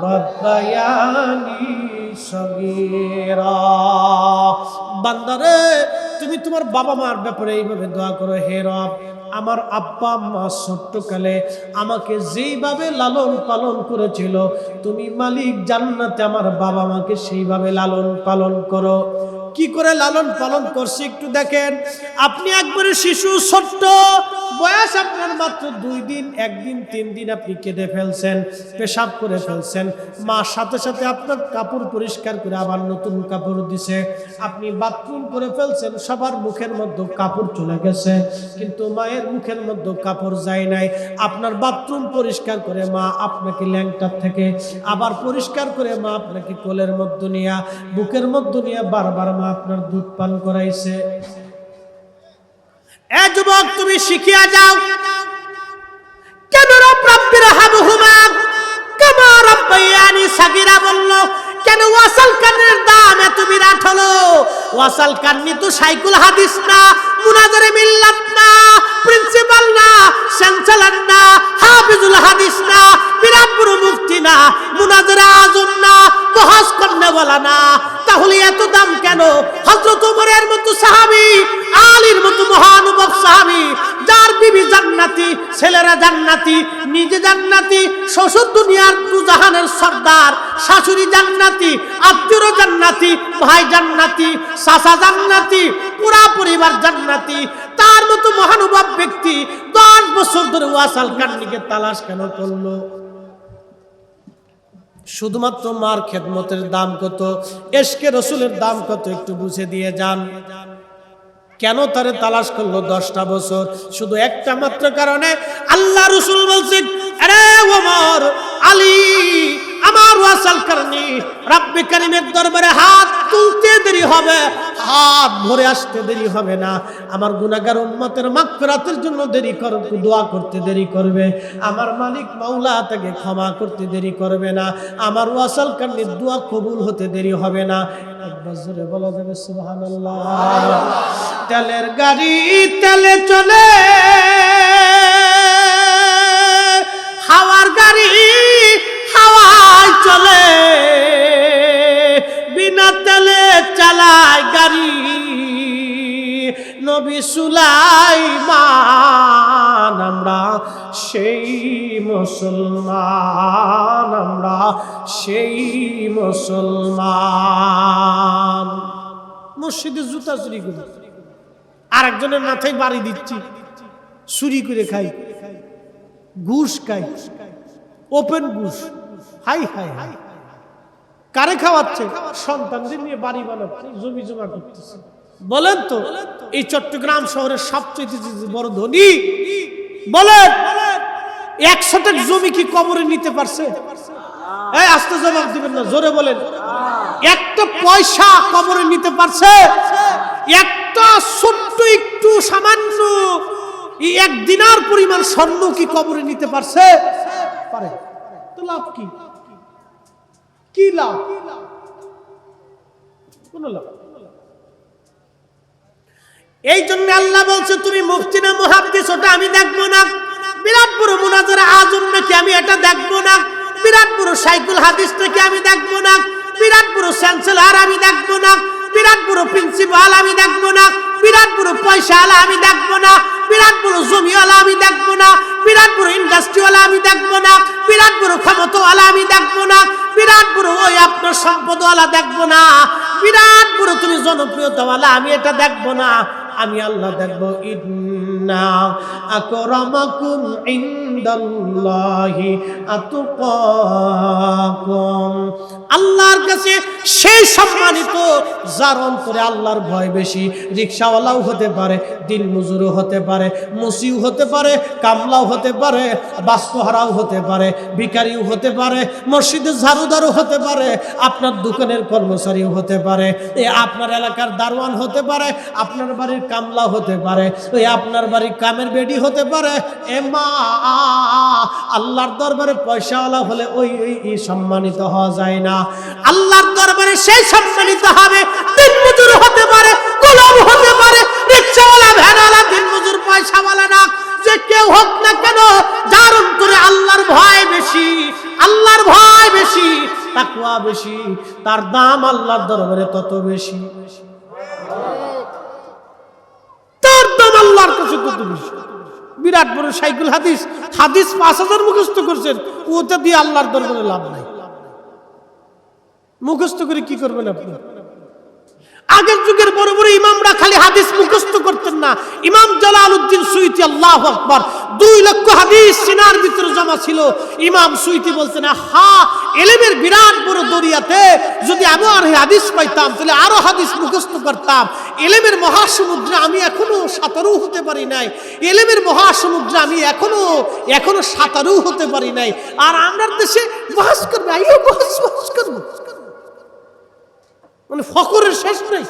রাব্বায়ানি সগীরা। বান্দারে, তুমি তোমার বাবা মার ব্যাপারে এইভাবে দোয়া করো, হে রব, আমার আব্বা আম্মা ছোট্টকালে আমাকে যেইভাবে লালন পালন করেছিল, তুমি মালিক জান্নাতে আমার বাবা মাকে সেইভাবে লালন পালন করো। কি করে লালন পালন করছে একটু দেখেন। আপনি একবারে শিশু, ছোট্ট বয়স, আপনার মাত্র 2 দিন, 1 দিন, 3 দিন, আপনি কেঁদে ফেলছেন, পেশাব করে ফেলছেন, মা সাথে সাথে আপনার কাপড় পরিষ্কার করে আবার নতুন কাপড় দিছে। আপনি বাথরুম করে ফেলছেন, সবার মুখের মধ্যে কাপড় চলে গেছে, কিন্তু মায়ের মুখের মধ্যে কাপড় যায় নাই। আপনার বাথরুম পরিষ্কার করে মা আপনাকে ল্যাংটার থেকে আবার পরিষ্কার করে মা আপনাকে কোলের মধ্যে নিয়ে, বুকের মধ্যে নিয়ে বারবার মা আপনার দুধ পান করাইছে। এ যুবক, তুমি শিখিয়া যাও, কেন রব্বির কেন ওয়াসাল কান্নির দাম এত বিরাট হলো? ওয়াসাল কান্নি তো শাইখুল হাদিস না, মুনাজারে মিল্লাত না, প্রিন্সিপাল না, চ্যান্সেলর না, হাফিজুল হাদিস না, বিরাট বড় মুফতি না, মুনাজারে আজম না, বহস করনে বলা না। তাহলে এত দাম কেন? হযরত ওমরের মতো সাহাবী, আলীর মতো মহানুভব সাহাবী, যার বিবি জান্নাতি, ছেলেরা জান্নাতি, নিজে জান্নাতি, শ্বশুর দুনিয়ার দুজাহানের সর্দার, শাশুড়ি জান্নাতি, আত্মীয়রা জান্নাতি, ভাই জান্নাতি, চাচা জান্নাতি, পুরা পরিবার জান্নাতি, তার মতো মহানুভব ব্যক্তি 10 বছর ধরে ওয়াসাল কান্নিকে তালাশ কেন করলো? শুধুমাত্র মার খেদমতের দাম কত, ইশকে রাসূলের দাম কত একটু বুঝে দিয়ে যান। কেন তারে তালাশ করলো 10টা বছর? শুধু একটা মাত্র কারণে, আল্লাহ রাসূল বলছেন, আরে ওমর, আলী, আমার ওয়াসাল কান্নি রব্বে কারীমের দরবারে হাত তুলতে দেরি হবে, হাত ভরে আসতে দেরি হবে না। আমার গুনাহগার উম্মতের মাগফিরাতের জন্য দেরি করবে, দোয়া করতে দেরি করবে। আমার মালিক মাওলা তাকে ক্ষমা করতে দেরি করবে না। আমার ওয়াসাল কান্নির দোয়া কবুল হতে দেরি হবে না। একবার জোরে বলা যাবে সুবহানাল্লাহ। তেলের গাড়ি তেলে চলে, হাওয়ার গাড়ি হাওয়ায় চলে, বিনা তেলে চালায় গাড়ি নবী সুলাইমান। আমরা সেই মুসলমান, আমরা সেই মুসলমান। মসজিদে জুতা চুরি করি, আরেকজনের মাথায় বাড়ি দিচ্ছি, চুরি করে খাই, ঘুষ খাই, ওপেন ঘুষ। হাই হাই হাই, কারে খাওয়াচ্ছে? সন্তানদের নিয়ে বাড়ি বানাচ্ছে, জমি জমা করতেছে। বলেন তো, এই চট্টগ্রাম শহরের সবচেয়ে বড় ধনী বলেন, 1 শতক জমি কি কবরে নিতে পারছে? এই আস্তে জবাব দিবেন না, জোরে বলেন। একটা পয়সা কবরে নিতে পারছে? একটা ছোট্ট একটু সামান্য 1 দিনার পরিমাণ স্বর্ণ কি কবরে নিতে পারছে? পারে। তো লাভ কি? কি লাভ? কোন লাভ? এই জন্য আল্লাহ বলছে, তুমি মুফতি না মুহাদ্দিস ওটা আমি দেখবো না, বিরাট বড় মুনাজারে আজম নাকি আমি এটা দেখবো না, বিরাট বড় শাইখুল হাদিস নাকি আমি দেখবো না, বিরাট বড় চ্যান্সেলর আমি দেখবো না, বিরাট বড় প্রিন্সিপাল আমি দেখবো না, বিরাট বড় পয়সাওয়ালা আমি দেখবো না, বিরাট বড় জমিওয়ালা আমি দেখবো না, বিরাট বড় ইন্ডাস্ট্রিওয়ালা আমি দেখবো না, বিরাট বড় ক্ষমতাওয়ালা আমি দেখবো না, বিরাট বড় ওই আপনার সম্পদওয়ালা দেখবো না, বিরাট বড় তুমি জনপ্রিয়তাওয়ালা আমি এটা দেখবো না। আমি আল্লাহ দেখবো, ইন্না আকরামাকুম ইনদাল্লাহি আতকাকুম। আল্লাহর কাছে সেই সম্মানিত যার অন্তরে আল্লাহর ভয় বেশি। রিকশাওয়ালাও হতে পারে, দিন মজুরও হতে পারে, মুসিও হতে পারে, কামলাও হতে পারে, বাস্তুহারাও হতে পারে, ভিখারিও হতে পারে, মসজিদের ঝাড়ুদারও হতে পারে, আপনার দোকানের কর্মচারীও হতে পারে, আপনার এলাকার দারোয়ান হতে পারে, আপনার বাড়ির কামলা হতে পারে, ওই আপনার বাড়ির কামের বেডি হতে পারে। এ মা, আল্লাহর দরবারে পয়সাওয়ালা হলে ওই সম্মানিত হওয়া যায় না। আল্লাহর দরবারে সেই সম্মানিত হবে, দিন মজুর হতে পারে, গোলাম হতে পারে, রিকশাওয়ালা, ভ্যানওয়ালা, দিন মজুর, পয়সাওয়ালা না, যে কেউ হোক না কেন, যার অন্তরে আল্লাহর ভয় বেশি, আল্লাহর ভয় বেশি, তাকওয়া বেশি, তার দাম আল্লাহর দরবারে তত বেশি, তার দাম আল্লাহর কাছে তত বেশি। বিরাট বড় শাইখুল হাদিস, হাদিস 5000 মুখস্থ করছেন, ওটা দিয়ে আল্লাহর দরবারে লাভ নাই। মুখস্থ করে কি করবেন আপনি? আগের যুগের বড় বড় ইমামরা খালি হাদিস মুখস্থ করতেন না। ইমাম জালালউদ্দিন সুয়ুতি, আল্লাহু আকবার, 2 লক্ষ হাদিস সিনার ভিতরে জমা ছিল। ইমাম সুয়ুতি বলতেন, হা, ইলমের বিরাট বড় দরিয়াতে যদি আমি আর হাদিস পাইতাম তাহলে আরো হাদিস মুখস্থ করতাম। ইলমের মহাসমুদ্রে আমি এখনো সাঁতারু হতে পারি নাই, ইলমের মহাসমুদ্রে আমি এখনো সাঁতারু হতে পারি নাই। আর আমরা দেশে বহস করবে, আইও বহস করবো, মানে ফকরের শেষ নেই।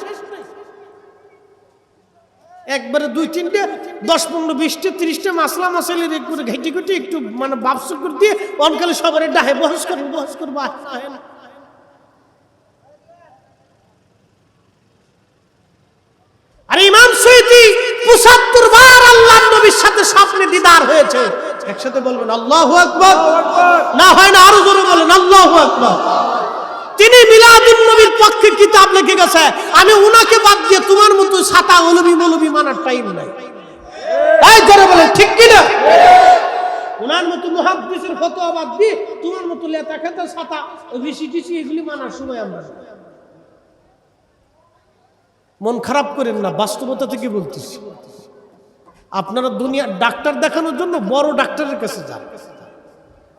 একবারে 2-3টে 10-15-20টা 30টা মাসলা মাসাইলের একবারে ঘেটে ঘেটে একটু মানে বাপস করে দিয়ে অনকালে সবার ডাহে বহস করবো। পার হয়েছে। একসাথে বলবেন আল্লাহু আকবার। না হয় না আরো জোরে বলেন আল্লাহু আকবার। তিনি মিলাদুন নবীর পক্ষে কিতাব লিখে গেছে। আমি উনাকে বাদ দিয়ে তোমার মতো ছাতা মৌলবি মানার টাইম নাই। এই জোরে বলেন ঠিক কি না? উনার মতো মুহাদ্দিসের ফতোয়া বাদ দিয়ে তোমার মতো লেতা খেতা ছাতা ঋষি এগুলি মানার সময় আমরা। মন খারাপ করেন না, বাস্তবতা থেকে বলতেছি। আপনারা দুনিয়া ডাক্তার দেখানোর জন্য বড় ডাক্তারের কাছে যান,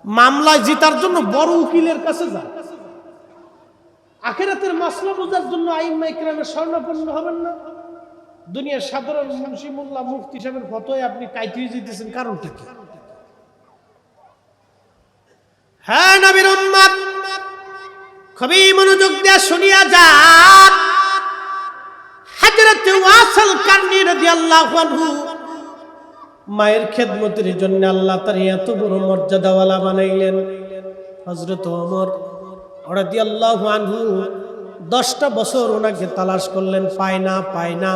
মামলায় জিতার জন্য বড় উকিলের কাছে যান, আখিরাতের মাসলা বোঝার জন্য আইম্মা ইকরামের শরণাপন্ন হবেন না। দুনিয়ার সাধারণ মুন্সি মোল্লা মুফতি সাহেবের ফতোয় আপনি কাইটিয়ে যেতেছেন, কারণটা কি? হ্যাঁ নবীর উম্মত, খুবই মনোযোগ দিয়ে শুনিয়া যান। হযরত ওয়াসিল কারনী রাদিয়াল্লাহু আনহু মায়ের খেদমতের জন্য আল্লাহ তার এত বড় মর্যাদাওয়ালা বানাইলেন। হযরত ওমর রাদিয়াল্লাহু আনহু 10টা বছর ওনাকে তালাশ করলেন, পায় না।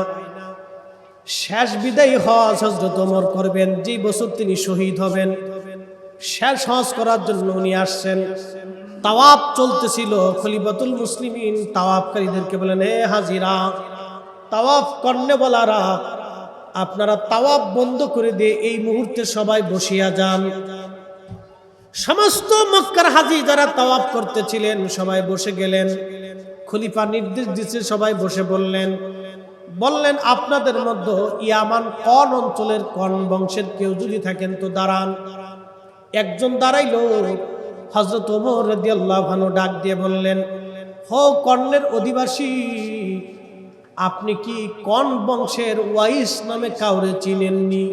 শেষ বিদায়ী হজ হযরত ওমর করবেন, যে বছর তিনি শহীদ হবেন, শেষ হজ করার জন্য উনি আসছেন। তাওয়াফ চলতেছিল। খলিফাতুল মুসলিমিন তাওয়াফকারীদেরকে বলেন, হে হাজিরা, তাওয়াফ করনেওয়ালারা, আপনারা তাওয়াফ বন্ধ করে দিয়ে এই মুহূর্তে সবাই বসিয়া যান। সমস্ত মক্কার হাজী যারা তাওয়াফ করতেছিলেন সবাই বসে গেলেন। খলিফা নির্দেশ দিচ্ছে, সবাই বসে বললেন আপনাদের মধ্যে ইয়ামান কোন অঞ্চলের কোন বংশের কেউ যদি থাকেন তো দাঁড়ান। একজন দাঁড়াইলো। হযরত ওমর রাদিয়াল্লাহু আনহু ডাক দিয়ে বললেন, হো কর্ণের অধিবাসী, আপনি কি কোন বংশের ওয়াইস নামে কাউরে চিনেননি?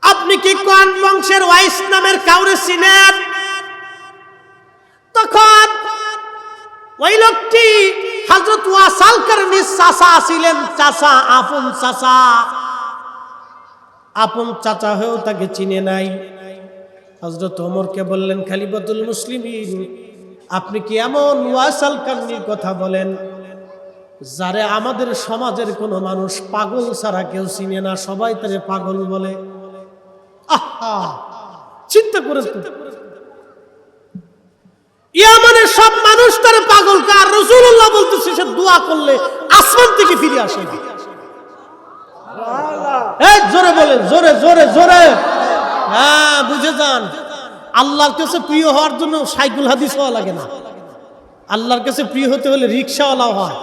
আপনি কি কোন বংশের ওয়াইস নামের কাউরে চিনেন? তখন ওই লোকটি হযরত ওয়াসিল কারনীর চাচা ছিলেন, চাচা, আপন চাচা হয়েও তাকে চিনে নাই। হযরত ওমরকে বললেন, খলিফাতুল মুসলিমিন, আপনি কি এমন ওয়াসিল কারনীর কথা বলেন যারে আমাদের সমাজের কোনো মানুষ পাগল ছাড়া কেউ চিনে না, সবাই তারে পাগল বলে? আহা, চিন্তা করে তো, ইয়ামানের সব মানুষ তারে পাগল কে, আর রাসূলুল্লাহ বলতেছে সে দোয়া করলে আসমান থেকে ফিরে আসে না। এই জোরে বলেন, জোরে জোরে জোরে। হ্যাঁ, বুঝে যান, আল্লাহর কাছে প্রিয় হওয়ার জন্য সাইকুল হাদিস হওয়া লাগে না। আল্লাহর কাছে প্রিয় হতে হলে রিকশাওয়ালা হয়।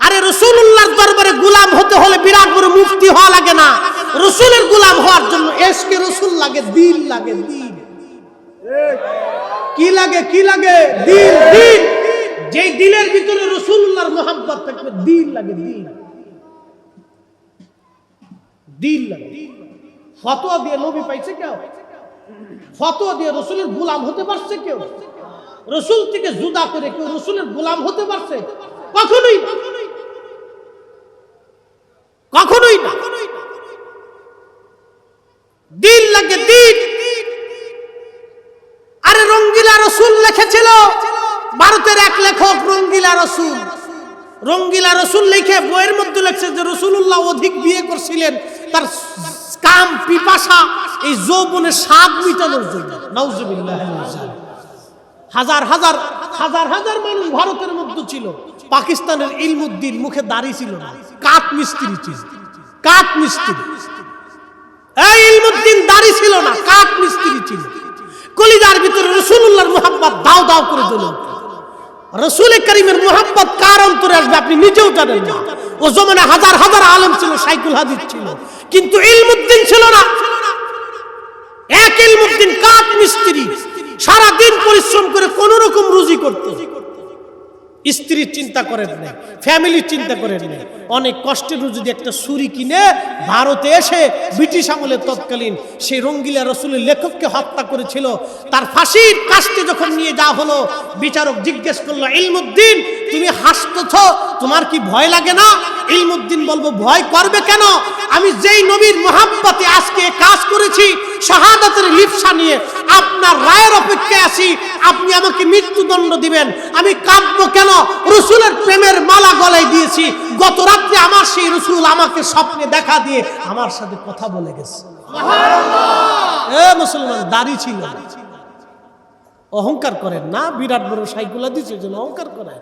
আরে রাসূলুল্লাহর দরবারে গোলাম হতে হলে বিরাট বড় মুফতি হওয়া লাগে না। রাসূলের গোলাম হওয়ার জন্য এশকে রাসূল লাগে, দিল লাগে, দিল। কি লাগে? দিল। যেই দিলের ভিতরে রাসূলুল্লাহর মোহাব্বত থাকবে, দিল লাগে, দিল লাগে। ফতোয়া দিয়ে নবী পাইছে কেউ? ফতোয়া দিয়ে রাসূলের গোলাম হতে পারছে কেউ? রাসূল থেকে জুদা করে কেউ রাসূলের গোলাম হতে পারছে? কখনোই না। দিল লাগে, দিল। আরে রঙ্গিলা রাসূল লিখেছিল, ভারতের এক লেখক রঙ্গিলা রাসূল লিখে বইয়ের মধ্যে লিখছে যে রাসূলুল্লাহ অধিক বিয়ে করছিলেন তার কাম পিপাসা, এই যৌবনের স্বাদ মিটানোর জন্য। নাউজুবিল্লাহ। হাজার মানুষ ভারতের মধ্যে ছিল। পাকিস্তানের ইলমুদ্দিন মুখে দাড়ি ছিল না, কাঠ মিস্ত্রি ছিল। এই ইলমুদ্দিন দাড়ি ছিল না, কাঠ মিস্ত্রি ছিল। কলিজার ভিতরে রাসূলুল্লাহর মুহাব্বত দাও দাও করে জ্বলে উঠত। রাসূল কারীমের মুহাব্বত কার অন্তরে আসবে আপনি নিজেও জানেন না। ও জমানায় হাজার আলেম ছিল, সাইকুল হাদিস ছিল, কিন্তু ইলমুদ্দিন ছিল না। এক ইলমুদ্দিন কাঠ মিস্ত্রি, সারা দিন পরিশ্রম করে কোন রকম রুজি করত। স্ত্রীর চিন্তা করেন না, ফ্যামিলির চিন্তা করেন না। অনেক কষ্টের রুজি একটা ছুরি কিনে ভারতে এসে ব্রিটিশ আমলে তৎকালীন সেই রঙ্গিলা রাসূলের লেখককে হত্যা করেছিল। তার ফাঁসির কাস্টে যখন নিয়ে যাওয়া হলো, বিচারক জিজ্ঞেস করলো, ইলমুদ্দিন তুমি হাসতেছ, তোমার কি ভয় লাগে না? ইলমুদ্দিন বলবো, ভয় করবে কেন? আমি যেই নবীর মুহাব্বতে আজকে কাজ করেছি, শাহাদাতের লিপ্সা নিয়ে, আপনি আপনার রায়ের অপেক্ষায় আছি, আপনি আমাকে মৃত্যুদণ্ড দিবেন। আমি কাঁদবো কেন? রসুলের প্রেমের মালা গলায় দিয়েছি। গত রাত্রে আমার সেই রসুল আমাকে স্বপ্নে দেখা দিয়ে আমার সাথে কথা বলে গেছে। এ মুসলমান, দাড়ি ছিল না, অহংকার করেন না। বিরাট বড় সাইকুলা দিচ্ছে যেন অহংকার করে,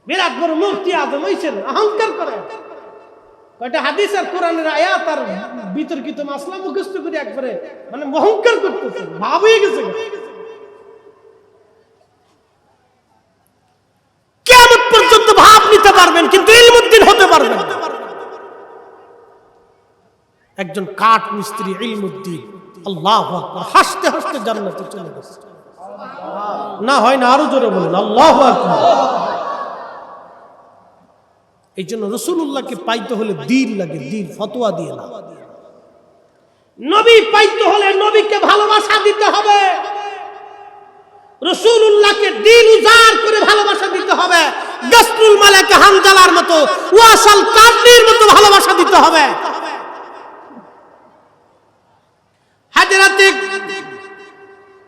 বিরাট বড় মুফতি আজম হইছেন, অহংকার করে। কয়টা হাদিস আর কোরআনের আয়াত আর বিতর্কিত মাসলা মুখস্থ করে একবারে মানে অহংকার করতেছে, ভাব হয়ে গেছে। কিয়ামত পর্যন্ত ভাব নিতে পারবেন কিন্তু ইলমুদ্দিন হতে পারবেন না। একজন কাঠ মিস্ত্রি ইলমুদ্দিন, আল্লাহু আকবার, হাসতে হাসতে জান্নাতে চলে গেছে। না হয় না, আরো জোরে বলেন আল্লাহু আকবার। এই জন্য রাসূলুল্লাহকে পাইতে হলে দিল লাগে, দিল, ফতোয়া দিয়ে না। নবী পাইতে হলে নবীকে ভালোবাসা দিতে হবে, রাসূলুল্লাহকে দিল উজাড় করে ভালোবাসা দিতে হবে। গাসরুল মালিক হানজালার মতো, ওয়াসাল কারনির মতো ভালোবাসা দিতে হবে। হযরতে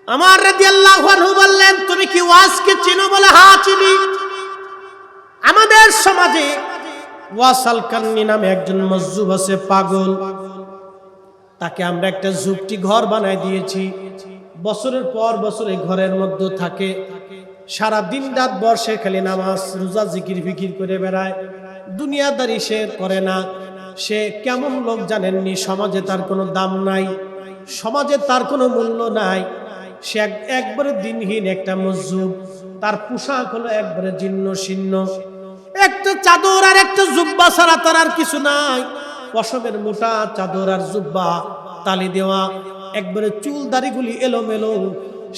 ওমর রাদিয়াল্লাহু আনহু বললেন, তুমি কি ওয়াসকে চিনো? বলে হ্যাঁ চিনি। আমাদের সমাজে ওয়াসাল কান্নি নামে একজন মজজুব আছে, পাগল। তাকে আমরা একটা ঝুপটি ঘর বানায় দিয়েছি। বছরের পর বছর এই ঘরের মধ্যে থাকে, সারা দিন রাত বর্ষে খালি নামাজ রোজা জিকির ফিকির করে বেড়ায়। দুনিয়াদারি সে করে না। সে কেমন লোক জানেননি? সমাজে তার কোনো দাম নাই, সমাজে তার কোনো মূল্য নাই। সে একবারে দিনহীন একটা মজজুব। তার পোশাক হলো একবারে জীর্ণ শীর্ণ, একটা চাদর আর একটা জুব্বা ছাড়া তার আর কিছু নাই। পশমের মোটা চাদর আর জুব্বা, তালি দেওয়া, একবারে চুল দাড়িগুলি এলোমেলো।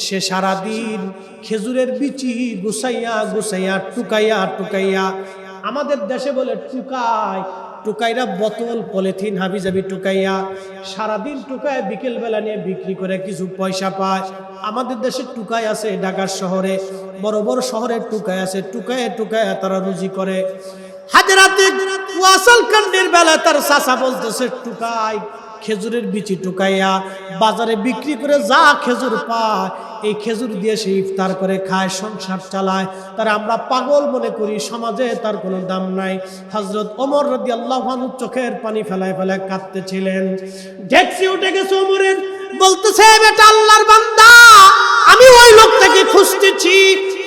সে সারাদিন খেজুরের বিচি গুছাইয়া গুছাইয়া টুকাইয়া টুকাইয়া, আমাদের দেশে বলে টুকাই, টুকাইরা বোতল পলিথিন হাবিজাবি টুকাইয়া সারাদিন টুকায়, বিকেল বেলা নিয়ে বিক্রি করে কিছু পয়সা পায়। আমাদের দেশে টুকাই আছে, ঢাকার শহরে বড় বড় শহরে টুকাই আছে, টুকায় টুকায় তারা রুজি করে। হযরতে ওয়াসাল কান্নির বেলা তার চাচা বলতেছে, টুকাই খেজুরের বিচি টুকাইয়া বাজারে বিক্রি করে যা খেজুর পায়, এই খেজুর দিয়ে সে ইফতার করে খায়, সংসার চালায়। তার আমরা পাগল মনে করি, সমাজে তার কোনো দাম নাই। হযরত ওমর রাদিয়াল্লাহু আনহু চোখের পানি ফেলায় ফেলায় কাঁদতেছিলেন। ডেকসি উঠে গেছে ওমরের, বলতেছে, বেটা আল্লাহর বান্দা, আমি ওই লোকটাকে খুঁজতেছি,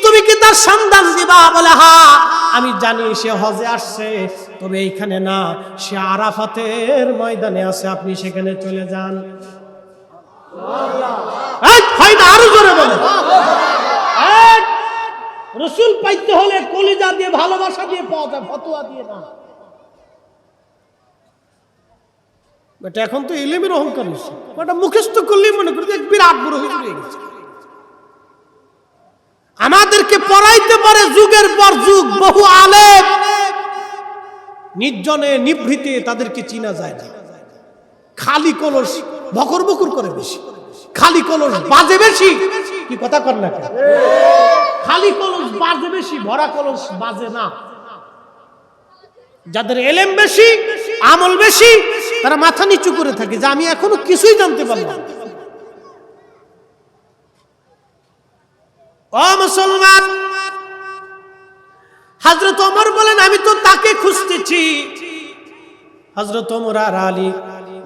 তুমি কি তার সন্ধান দিবা? বলে হ্যাঁ, আমি জানি সে হজে আসছে, তবে এইখানে না, সে আরাফাতের ময়দানে আছে, আপনি সেখানে চলে যান। আরো জোরে বলে। রাসূল পাইতে হলে কলিজা দিয়ে ভালোবাসা দিয়ে পাওয়া যায়, ফতোয়া দিয়ে না। বেটা এখন তো ইলমের অহংকার হচ্ছে, ওটা মুখস্থ করলেই মনে করি বিরাট বড় হয়ে গেছে। আমাদেরকে পড়াইতে পারে যুগের পর যুগ বহু আলেম, নির্জনে নিভৃতে তাদেরকে চিনা যায় না। খালি কলস বকর বকর করে বেশি, খালি কলস বাজে বেশি। কি কথা কর না, খালি কলস বাজে বেশি, ভরা কলস বাজে না। যাদের এলেম বেশি, আমল বেশি, তারা মাথা নিচু করে থাকে যে আমি এখনো কিছুই জানতে পারলাম। ও মুসলমান, হযরত ওমর বলেন, আমি তো তাকে খুঁজতেছি। হযরত ওমর আর আলী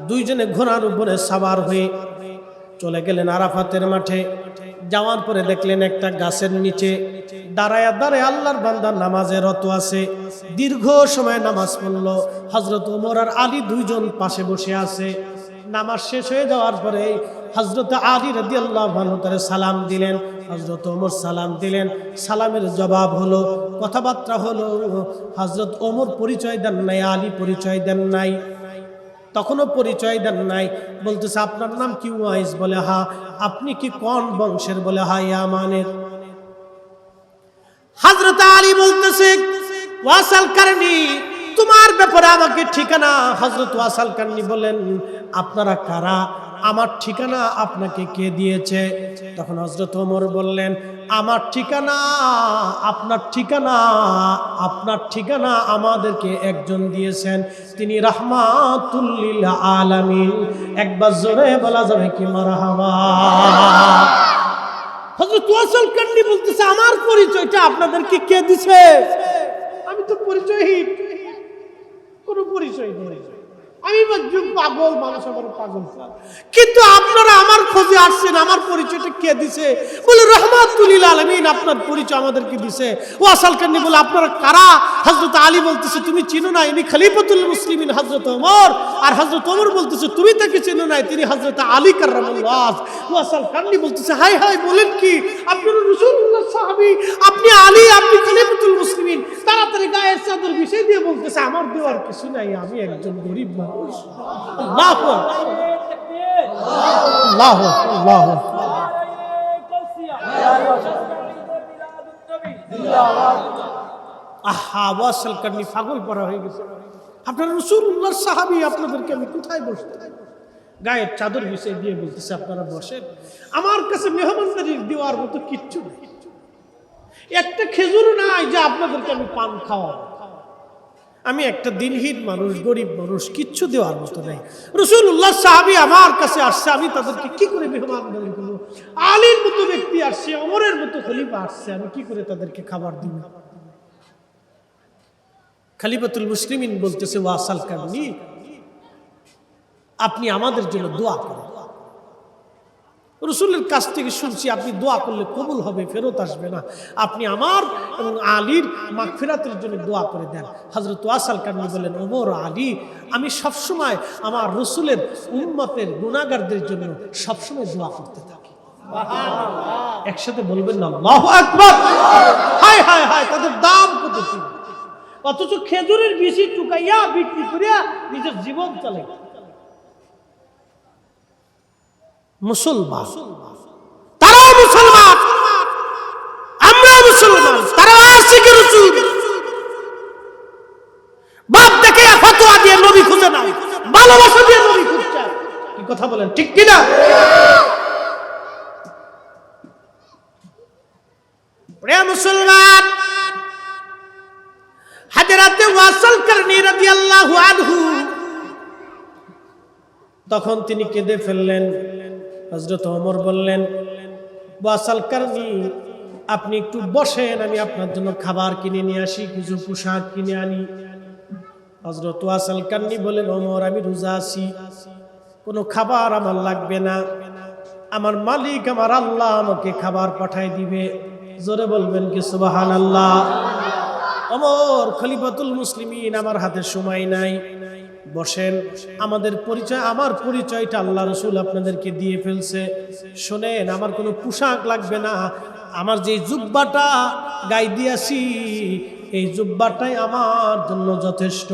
দুইজনে ঘোড়ার উপরে সাওয়ার হয়ে চলে গেলেন আরাফাতের মাঠে। যাওয়ার পরে দেখলেন একটা গাছের নিচে দাঁড়ায়া দাঁড়ায় আল্লাহর বান্দা নামাজে রত আছে। দীর্ঘ সময় নামাজ পড়ল। হযরত ওমর আর আলী দুইজন পাশে বসে আছে। নামাজ শেষ হয়ে যাওয়ার পরে হযরত আলী রাদিয়াল্লাহু আনহু তারে সালাম দিলেন, হযরত ওমর সালাম দিলেন। সালামের জবাব হলো, কথাবার্তা হলো। হযরত ওমর পরিচয় দেন নাই, আলী পরিচয় দেন নাই, তখনও পরিচয় দেন নাই। বলতেছে, আপনার নাম কি? ওয়াইস। বলে হ্যাঁ। আপনি কি কোন বংশের? বলে হ্যাঁ, ইয়ামানের। হযরত আলী বলতেছে, ওয়াসাল কারনি, তোমার ব্যাপারে আমাকে ঠিকানা। হযরত ওয়াসাল কারনি বলেন, আপনারা কারা? আমার ঠিকানা আপনাকে কে দিয়েছে? তখন হযরত ওমর বললেন, আমার ঠিকানা, আপনার ঠিকানা আমাদেরকে একজন দিয়েছেন, তিনি রাহমাতুল লিল আলামিন। একবার জোরে বলা যাবে কি মারহাবা? হযরত ওয়াসিল কান্নি বলতেছে, আমার পরিচয়টা আপনাদেরকে কে দিছে? আমি তো পরিচয়হীন, কোনো পরিচয় নেই, আমি পাগল মানুষ, আমার পাগল। কিন্তু আপনারা আমার খোঁজে আসছেন, আমার পরিচয়টা কে দিছে? বলে রাহমাতুল লিল আলামিন আপনার পরিচয় আমাদেরকে দিছে। ওয়াসিল কান্নি বলে, আপনারা কারা? হযরত আলী বলতেছে, তুমি চিনো না, ইনি খলিফাতুল মুসলিমিন হযরত ওমর। আর হযরত ওমর বলতেছে, তুমি তাকে চিনো না, তিনি হযরত আলী কাররামাল্লাহ। ওয়াসিল কান্নি বলতেছে, হাই হাই, বলেন কি? আপনারা রাসূলুল্লাহ সাহাবী, আপনি আলী, আপনি খলিফাতুল মুসলিমিন। তাড়াতাড়ি গায়ের চাদর বিছিয়ে দিয়ে বলতেছে, আমার দেওয়ার কিছু নাই, আমি একজন গরিব মানুষ। আল্লাহু আল্লাহু আল্লাহু। আহা, ওয়াসিল কান্নি পাগল পড়া হয়ে গেছে। আপনারা রাসূলুল্লাহর সাহাবী, আপনাদেরকে আমি কোথায় বসতে? গায়ের চাদর বিছিয়ে দিয়ে বলতেছে, আপনারা বসেন, আমার কাছে মেহমানদারি দেওয়ার মতো কিচ্ছু নেই, একটা খেজুর নাই যে আপনাদেরকে আমি পান খাওয়াবো। আমি একটা দিনহীন মানুষ, গরিব মানুষ, কিচ্ছু দেওয়ার মতো নেই। রাসূলুল্লাহ সাহাবী আমার কাছে আসছে, আমি তাদেরকে কি করে মেহমানদারি করবো? আলীর মতো ব্যক্তি আসছে, ওমরের মতো খলিফা আসছে, আমি কি করে তাদেরকে খাবার দিব? খলিফাতুল মুসলিমিন বলতেছে, ওয়াসিল কান্নি, আপনি আমাদের জন্য দোয়া করেন। রাসূলের কাছ থেকে শুনছি আপনি দোয়া করলে কবুল হবে, ফেরত আসবে না। আপনি আমার এবং আলীর মাগফিরাতের জন্য দোয়া করে দেন। হযরত ওয়াসিল কান্নি বলেন, ওমর, আলী, আমি সবসময় আমার রাসূলের উম্মতের গুনাহগারদের জন্য সবসময় দোয়া করতে থাকি। সুবহানাল্লাহ, একসাথে বলবেন না আল্লাহু আকবার? হায় হায় হায়, তাদের দাম কত ছিল, অথচ খেজুরের বিচি টুকাইয়া বিক্রি করিয়া নিজের জীবন চালায়। মুসলমান, তারাও মুসলমান, আমরা মুসলমান, তারাও আশিকে রাসূল। বাপ দেখে ফতোয়া দিয়ে নবী খুঁজে না, ভালোবাসা দিয়ে নবী খুঁজছে। কি কথা বলেন, ঠিক কিনা? প্রিয় মুসলমান, হযরতে ওয়াসিল কারনী রাদিয়াল্লাহু আনহু তখন তিনি কেঁদে ফেললেন। হযরত ওমর বললেন, ওয়াসিল কারনী, আপনি একটু বসেন, আমি আপনার জন্য খাবার কিনে নিয়ে আসি, কিছু পোশাক কিনে আনি। হযরত ওয়াসিল কারনী বলেন, ওমর, আমি রোজা আছি, কোনো খাবার আমার লাগবে না, আমার মালিক আমার আল্লাহ আমাকে খাবার পাঠায় দিবে। জোরে বলবেন কি সুবহানাল্লাহ? ওমর, খলিফাতুল মুসলিমিন, আমার হাতে সময় নাই, বসেন, আমার পরিচয়টা আল্লাহ রাসূল আপনাদেরকে দিয়ে ফেলছে। শোনেন, আমার কোনো পোশাক লাগবে না, আমার যে জুব্বাটা গায়ে দিয়েছি, এই জুব্বাটাই আমার জন্য যথেষ্ট,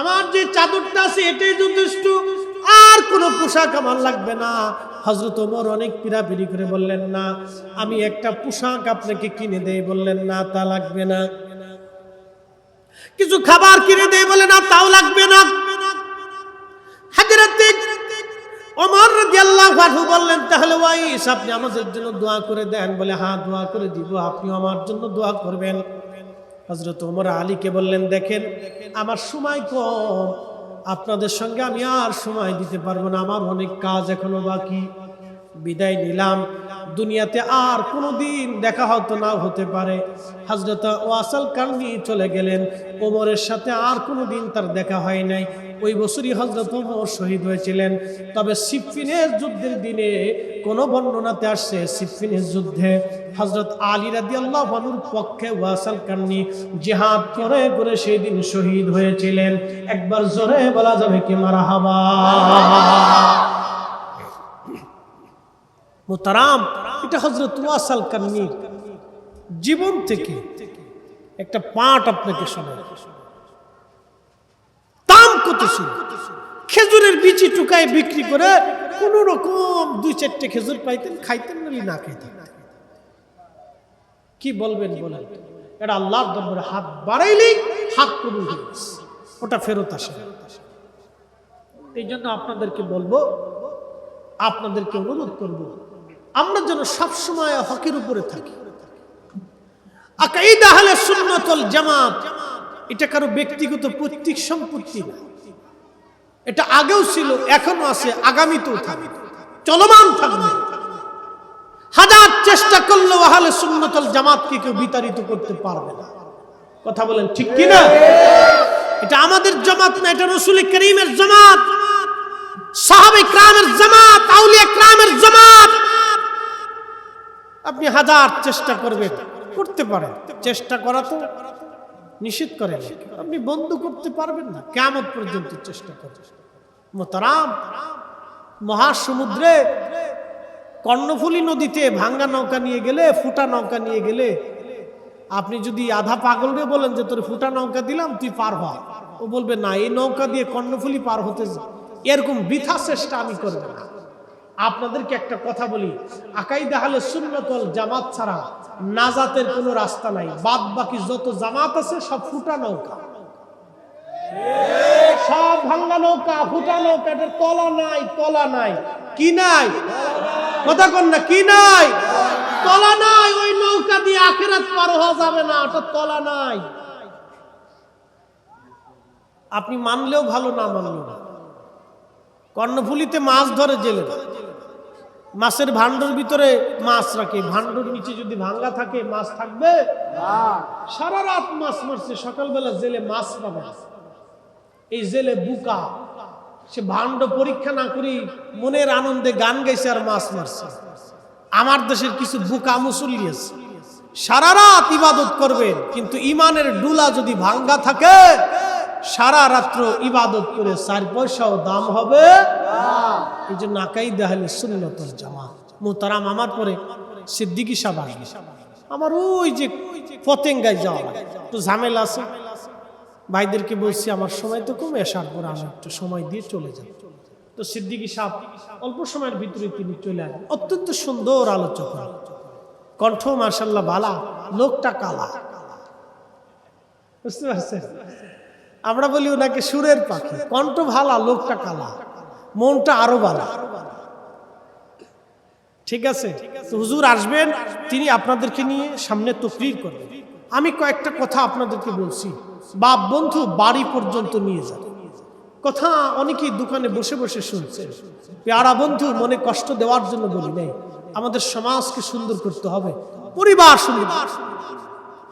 আমার যে চাদরটা আছে এটাই যথেষ্ট, আর কোনো পোশাক আমার লাগবে না। হযরত ওমর অনেক পীড়াপিড়ি করে বললেন, না, আমি একটা পোশাক আপনাকে কিনে দেই, বললেন না, তা লাগবে না। কিছু খাবার কিনে দেই, বলে না, তাও লাগবে না। হযরত ওমর রাদিয়াল্লাহু আনহু বললেন, তাহলে ওয়াইস, আপনি আমাদের জন্য দোয়া করে দেন। বলে, হ্যাঁ, দোয়া করে দিব, আপনিও আমার জন্য দোয়া করবেন। হযরত ওমর আলীকে বললেন, দেখেন, আমার সময় কম, আপনাদের সঙ্গে আমি আর সময় দিতে পারবো না, আমার অনেক কাজ এখনো বাকি, বিদায় নিলাম, দুনিয়াতে আর কোনোদিন দেখা হয়তো নাও হতে পারে। হযরত ওয়াসিল কারনী চলে গেলেন, ওমরের সাথে আর কোনোদিন তার দেখা হয় নাই। ওই বছরই হযরত ওমর শহীদ হয়েছিলেন। তবে সিফফিনের যুদ্ধের দিনে কোন বর্ণনাতে আসছে, সিফফিনের যুদ্ধে হযরত আলী রাদিয়াল্লাহু আনহুর পক্ষে ওয়াসিল কারনী জিহাদ করে করে সেই দিন শহীদ হয়েছিলেন। একবার জোরে বলা যাবে কি মারহাবা? মুহতারাম, এটা হযরত ওয়াসিল কারনীর জীবন থেকে একটা পাঠ আপনাকে শোনাই। দাম কত ছিল, খেজুরের বিচি টুকায় বিক্রি করে কোন রকম 2-4টে খেজুর পাইতেন, খাইতেন না খাইতেন। কি বলবেন বলেন? এটা আল্লাহর দরবারে হাত বাড়াইলেই হাত কবুল হয়ে গেছে, ওটা ফেরত আসে। এই জন্য আপনাদেরকে বলবো, আপনাদেরকে অনুরোধ করব আমরা যেন সবসময় হকের উপরে থাকি। আকাইদা আহলে সুন্নাত ওয়াল জামাত এটা কারো ব্যক্তিগত পৈতৃক সম্পত্তি না। এটা আগেও ছিল, এখনো আছে, আগামীতেও থাকবে, চলমান থাকবে। হাজার চেষ্টা করলেও আহলে সুন্নাত ওয়াল জামাতকে কেউ বিতাড়িত করতে পারবে না। কথা বলেন ঠিক কি না? এটা আমাদের জামাত না, এটা রাসূল করিমের জামাত, সাহাবে কিরামের জামাত, আউলিয়া কিরামের জামাত। আপনি হাজার চেষ্টা করবেন, করতে পারেন, চেষ্টা করা তো নিষেধ করে না, আপনি বন্ধ করতে পারবেন না, কিয়ামত পর্যন্ত চেষ্টা করবেন। মোহতারাম, মহাসমুদ্রে কর্ণফুলী নদীতে ভাঙ্গা নৌকা নিয়ে গেলে, ফুটা নৌকা নিয়ে গেলে, আপনি যদি আধা পাগলরে বলেন যে তোর ফুটা নৌকা দিলাম তুই পার হ, ও বলবে না, এই নৌকা দিয়ে কর্ণফুলী পার হতে এরকম বৃথা চেষ্টা আমি করব না। আপনাদেরকে একটা কথা বলি, আকাইদা আহলে সুন্নাত ওয়াল জামাত ছাড়া নাজাতের কোনো রাস্তা নাই। বাদ বাকি যত জামাত আছে সব ফুটা নৌকা, সব ভাঙ্গা নৌকা, ফুটা নৌকা, এটার তলা নাই, তলা নাই, কি নাই? কথা কন না, কি নাই? তলা নাই। ওই নৌকা দিয়ে আখিরাত পার হওয়া যাবে না, ওটা তলা নাই। আপনি মানলেও ভালো, না মানলেও না। কর্ণফুলীতে মাছ ধরে জেলে, মাছের ভান্ডর ভিতরে মাছ রাখে, ভান্ডর নিচে যদি ভাঙ্গা থাকে মাছ থাকবে? সারা রাত মাছ মারছে, সকালবেলা জেলে মাছ পাবে। এই জেলে বুকা, সে ভান্ড পরীক্ষা না করি মনের আনন্দে গান গাইছে আর মাছ মারছে। আমার দেশের কিছু বুকা মুসল্লি আছে, সারা রাত ইবাদত করবেন, কিন্তু ইমানের ডুলা যদি ভাঙ্গা থাকে সারা রাত্র ইবাদত করে 4 পয়সাও দাম হবে এই জন্য আকাইদা আহলে সুন্নাত ওয়াল জামাত। মোহতারাম, আমার পরে সিদ্দিকী সাহেব আসবে, আমার ওই যে পতেঙ্গায় যাওয়া একটু ঝামেলা আছে, ভাইদেরকে বলছি আমার সময় তো কমে, আসার পর আমি একটু সময় দিয়ে চলে যাব। তো সিদ্দিকী সাহেব অল্প সময়ের ভিতরে তিনি চলে আসেন। অত্যন্ত সুন্দর আলোচক, কণ্ঠ মাশাআল্লাহ ভালো, লোকটা কালা, বুঝতে পারছেন? আমরা বলি ওনাকে সুরের পাখি, কণ্ঠ ভালো, লোকটা কালা, মনটা আরো ভালো। ঠিক আছে, তো হুজুর আসবেন, তিনি আপনাদেরকে নিয়ে সামনে তাকরীর করবেন। আমি কয়েকটা কথা আপনাদেরকে বলছি, বাপ বন্ধু বাড়ি পর্যন্ত নিয়ে যান। কথা অনেকেই দোকানে বসে বসে শুনছেন। পেয়ারা বন্ধু, মনে কষ্ট দেওয়ার জন্য বলি নাই, আমাদের সমাজকে সুন্দর করতে হবে, পরিবার সুন্দর,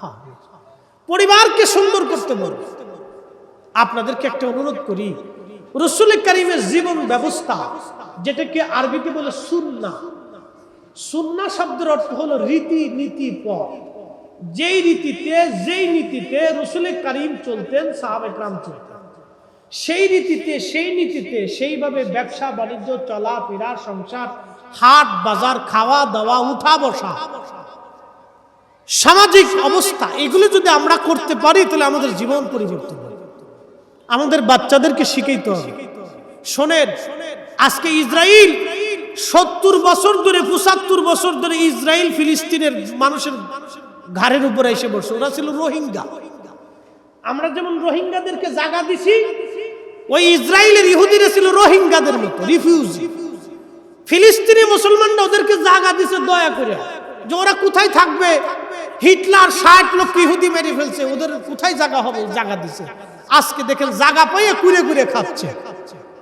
হ্যাঁ পরিবারকে সুন্দর করতে বলবো। আপনাদেরকে একটা অনুরোধ করি, রাসূল কারীমের জীবন ব্যবস্থা, যেটাকে আরবিতে বলে সুন্নাহ, সুন্নাহ শব্দের অর্থ হলো রীতি, নীতি, পথ। যেই রীতিতে, যেই নীতিতে রাসূল কারীম চলতেন, সাহাবায়ে কেরাম চলতেন, সেই রীতিতে, সেই নীতিতে, সেইভাবে ব্যবসা বাণিজ্য, চলাফেরা, সংসার, হাট বাজার, খাওয়া দাওয়া, উঠা বসা, সামাজিক অবস্থা, এগুলো যদি আমরা করতে পারি তাহলে আমাদের জীবন পরিবর্তন হবে। আমাদের বাচ্চাদেরকে শিখাইতে হবে। শোনেন, আজকে ইসরায়েল 70 বছর ধরে, 75 বছর ধরে ইসরায়েল ফিলিস্তিনের মানুষের ঘাড়ের উপরে এসে বসে। ওরা ছিল রোহিঙ্গা। আমরা যেমন রোহিঙ্গাদেরকে জায়গা দিছি, ওই ইসরায়েলের ইহুদিরা ছিল রোহিঙ্গাদের মতো রিফিউজি। ফিলিস্তিনি মুসলমানরা ওদেরকে জায়গা দিছে দয়া করে, যে ওরা কোথায় থাকবে। হিটলার 60 লক্ষ ইহুদি মেরে ফেলছে, ওদের কোথায় জায়গা হবে, জায়গা দিছে। আজকে দেখেন জায়গা পাইয়ে কুড়ে কুড়ে খাচ্ছে।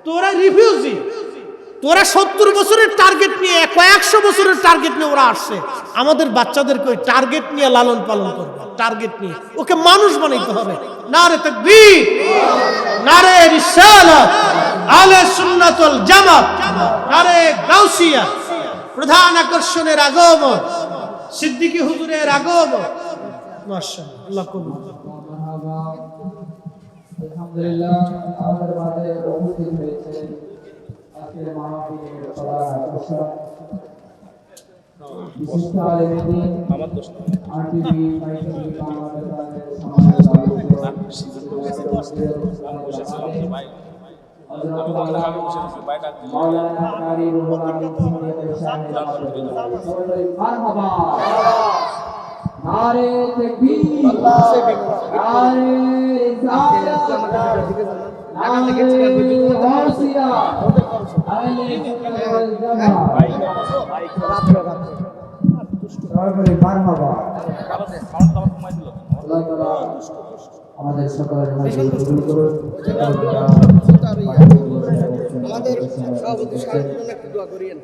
তোরা রিফিউজি, তোরা 70 বছরের টার্গেট নিয়ে, কয়েকশো বছরের টার্গেট নিয়ে ওরা আসছে। আমাদের বাচ্চাদেরকে ওই টার্গেট নিয়ে লালন পালন করবে, টার্গেট নিয়ে ওকে মানুষ বানাইতে হবে। নারে তাকবীর, নারে রিসালাত, আহলে সুন্নাত ওয়াল জামাত, নারে গাউসিয়া। প্রধান আকর্ষণের আগমন, সিদ্দিকী হুজুরের আগমন। মাশাআল্লাহ, আল্লাহ কবুল। আলহামদুলিল্লাহ, আমাদের মাঝে উপস্থিত হয়েছে আজকের মাহফিলের প্রধান আকর্ষণ, বিশিষ্ট আলেম দ্বীন, আরটিভি মাইটিভি বাংলাদেশের সম্মানিত আলোচক, মাওলানা কারি রুহুল আমিন সাহেব, মারহাবা, নারে তাকবীর, নারে রিসালাত, নারে গাউসিয়া। আহলে সুন্নাত ওয়াল জামাত সবাই বলি মারহাবা। আল্লাহ তাআলা আমাদের সকলের হাজির কবুল করুন। আমাদের সভাপতি সাহেব একটু দোয়া করিয়েন।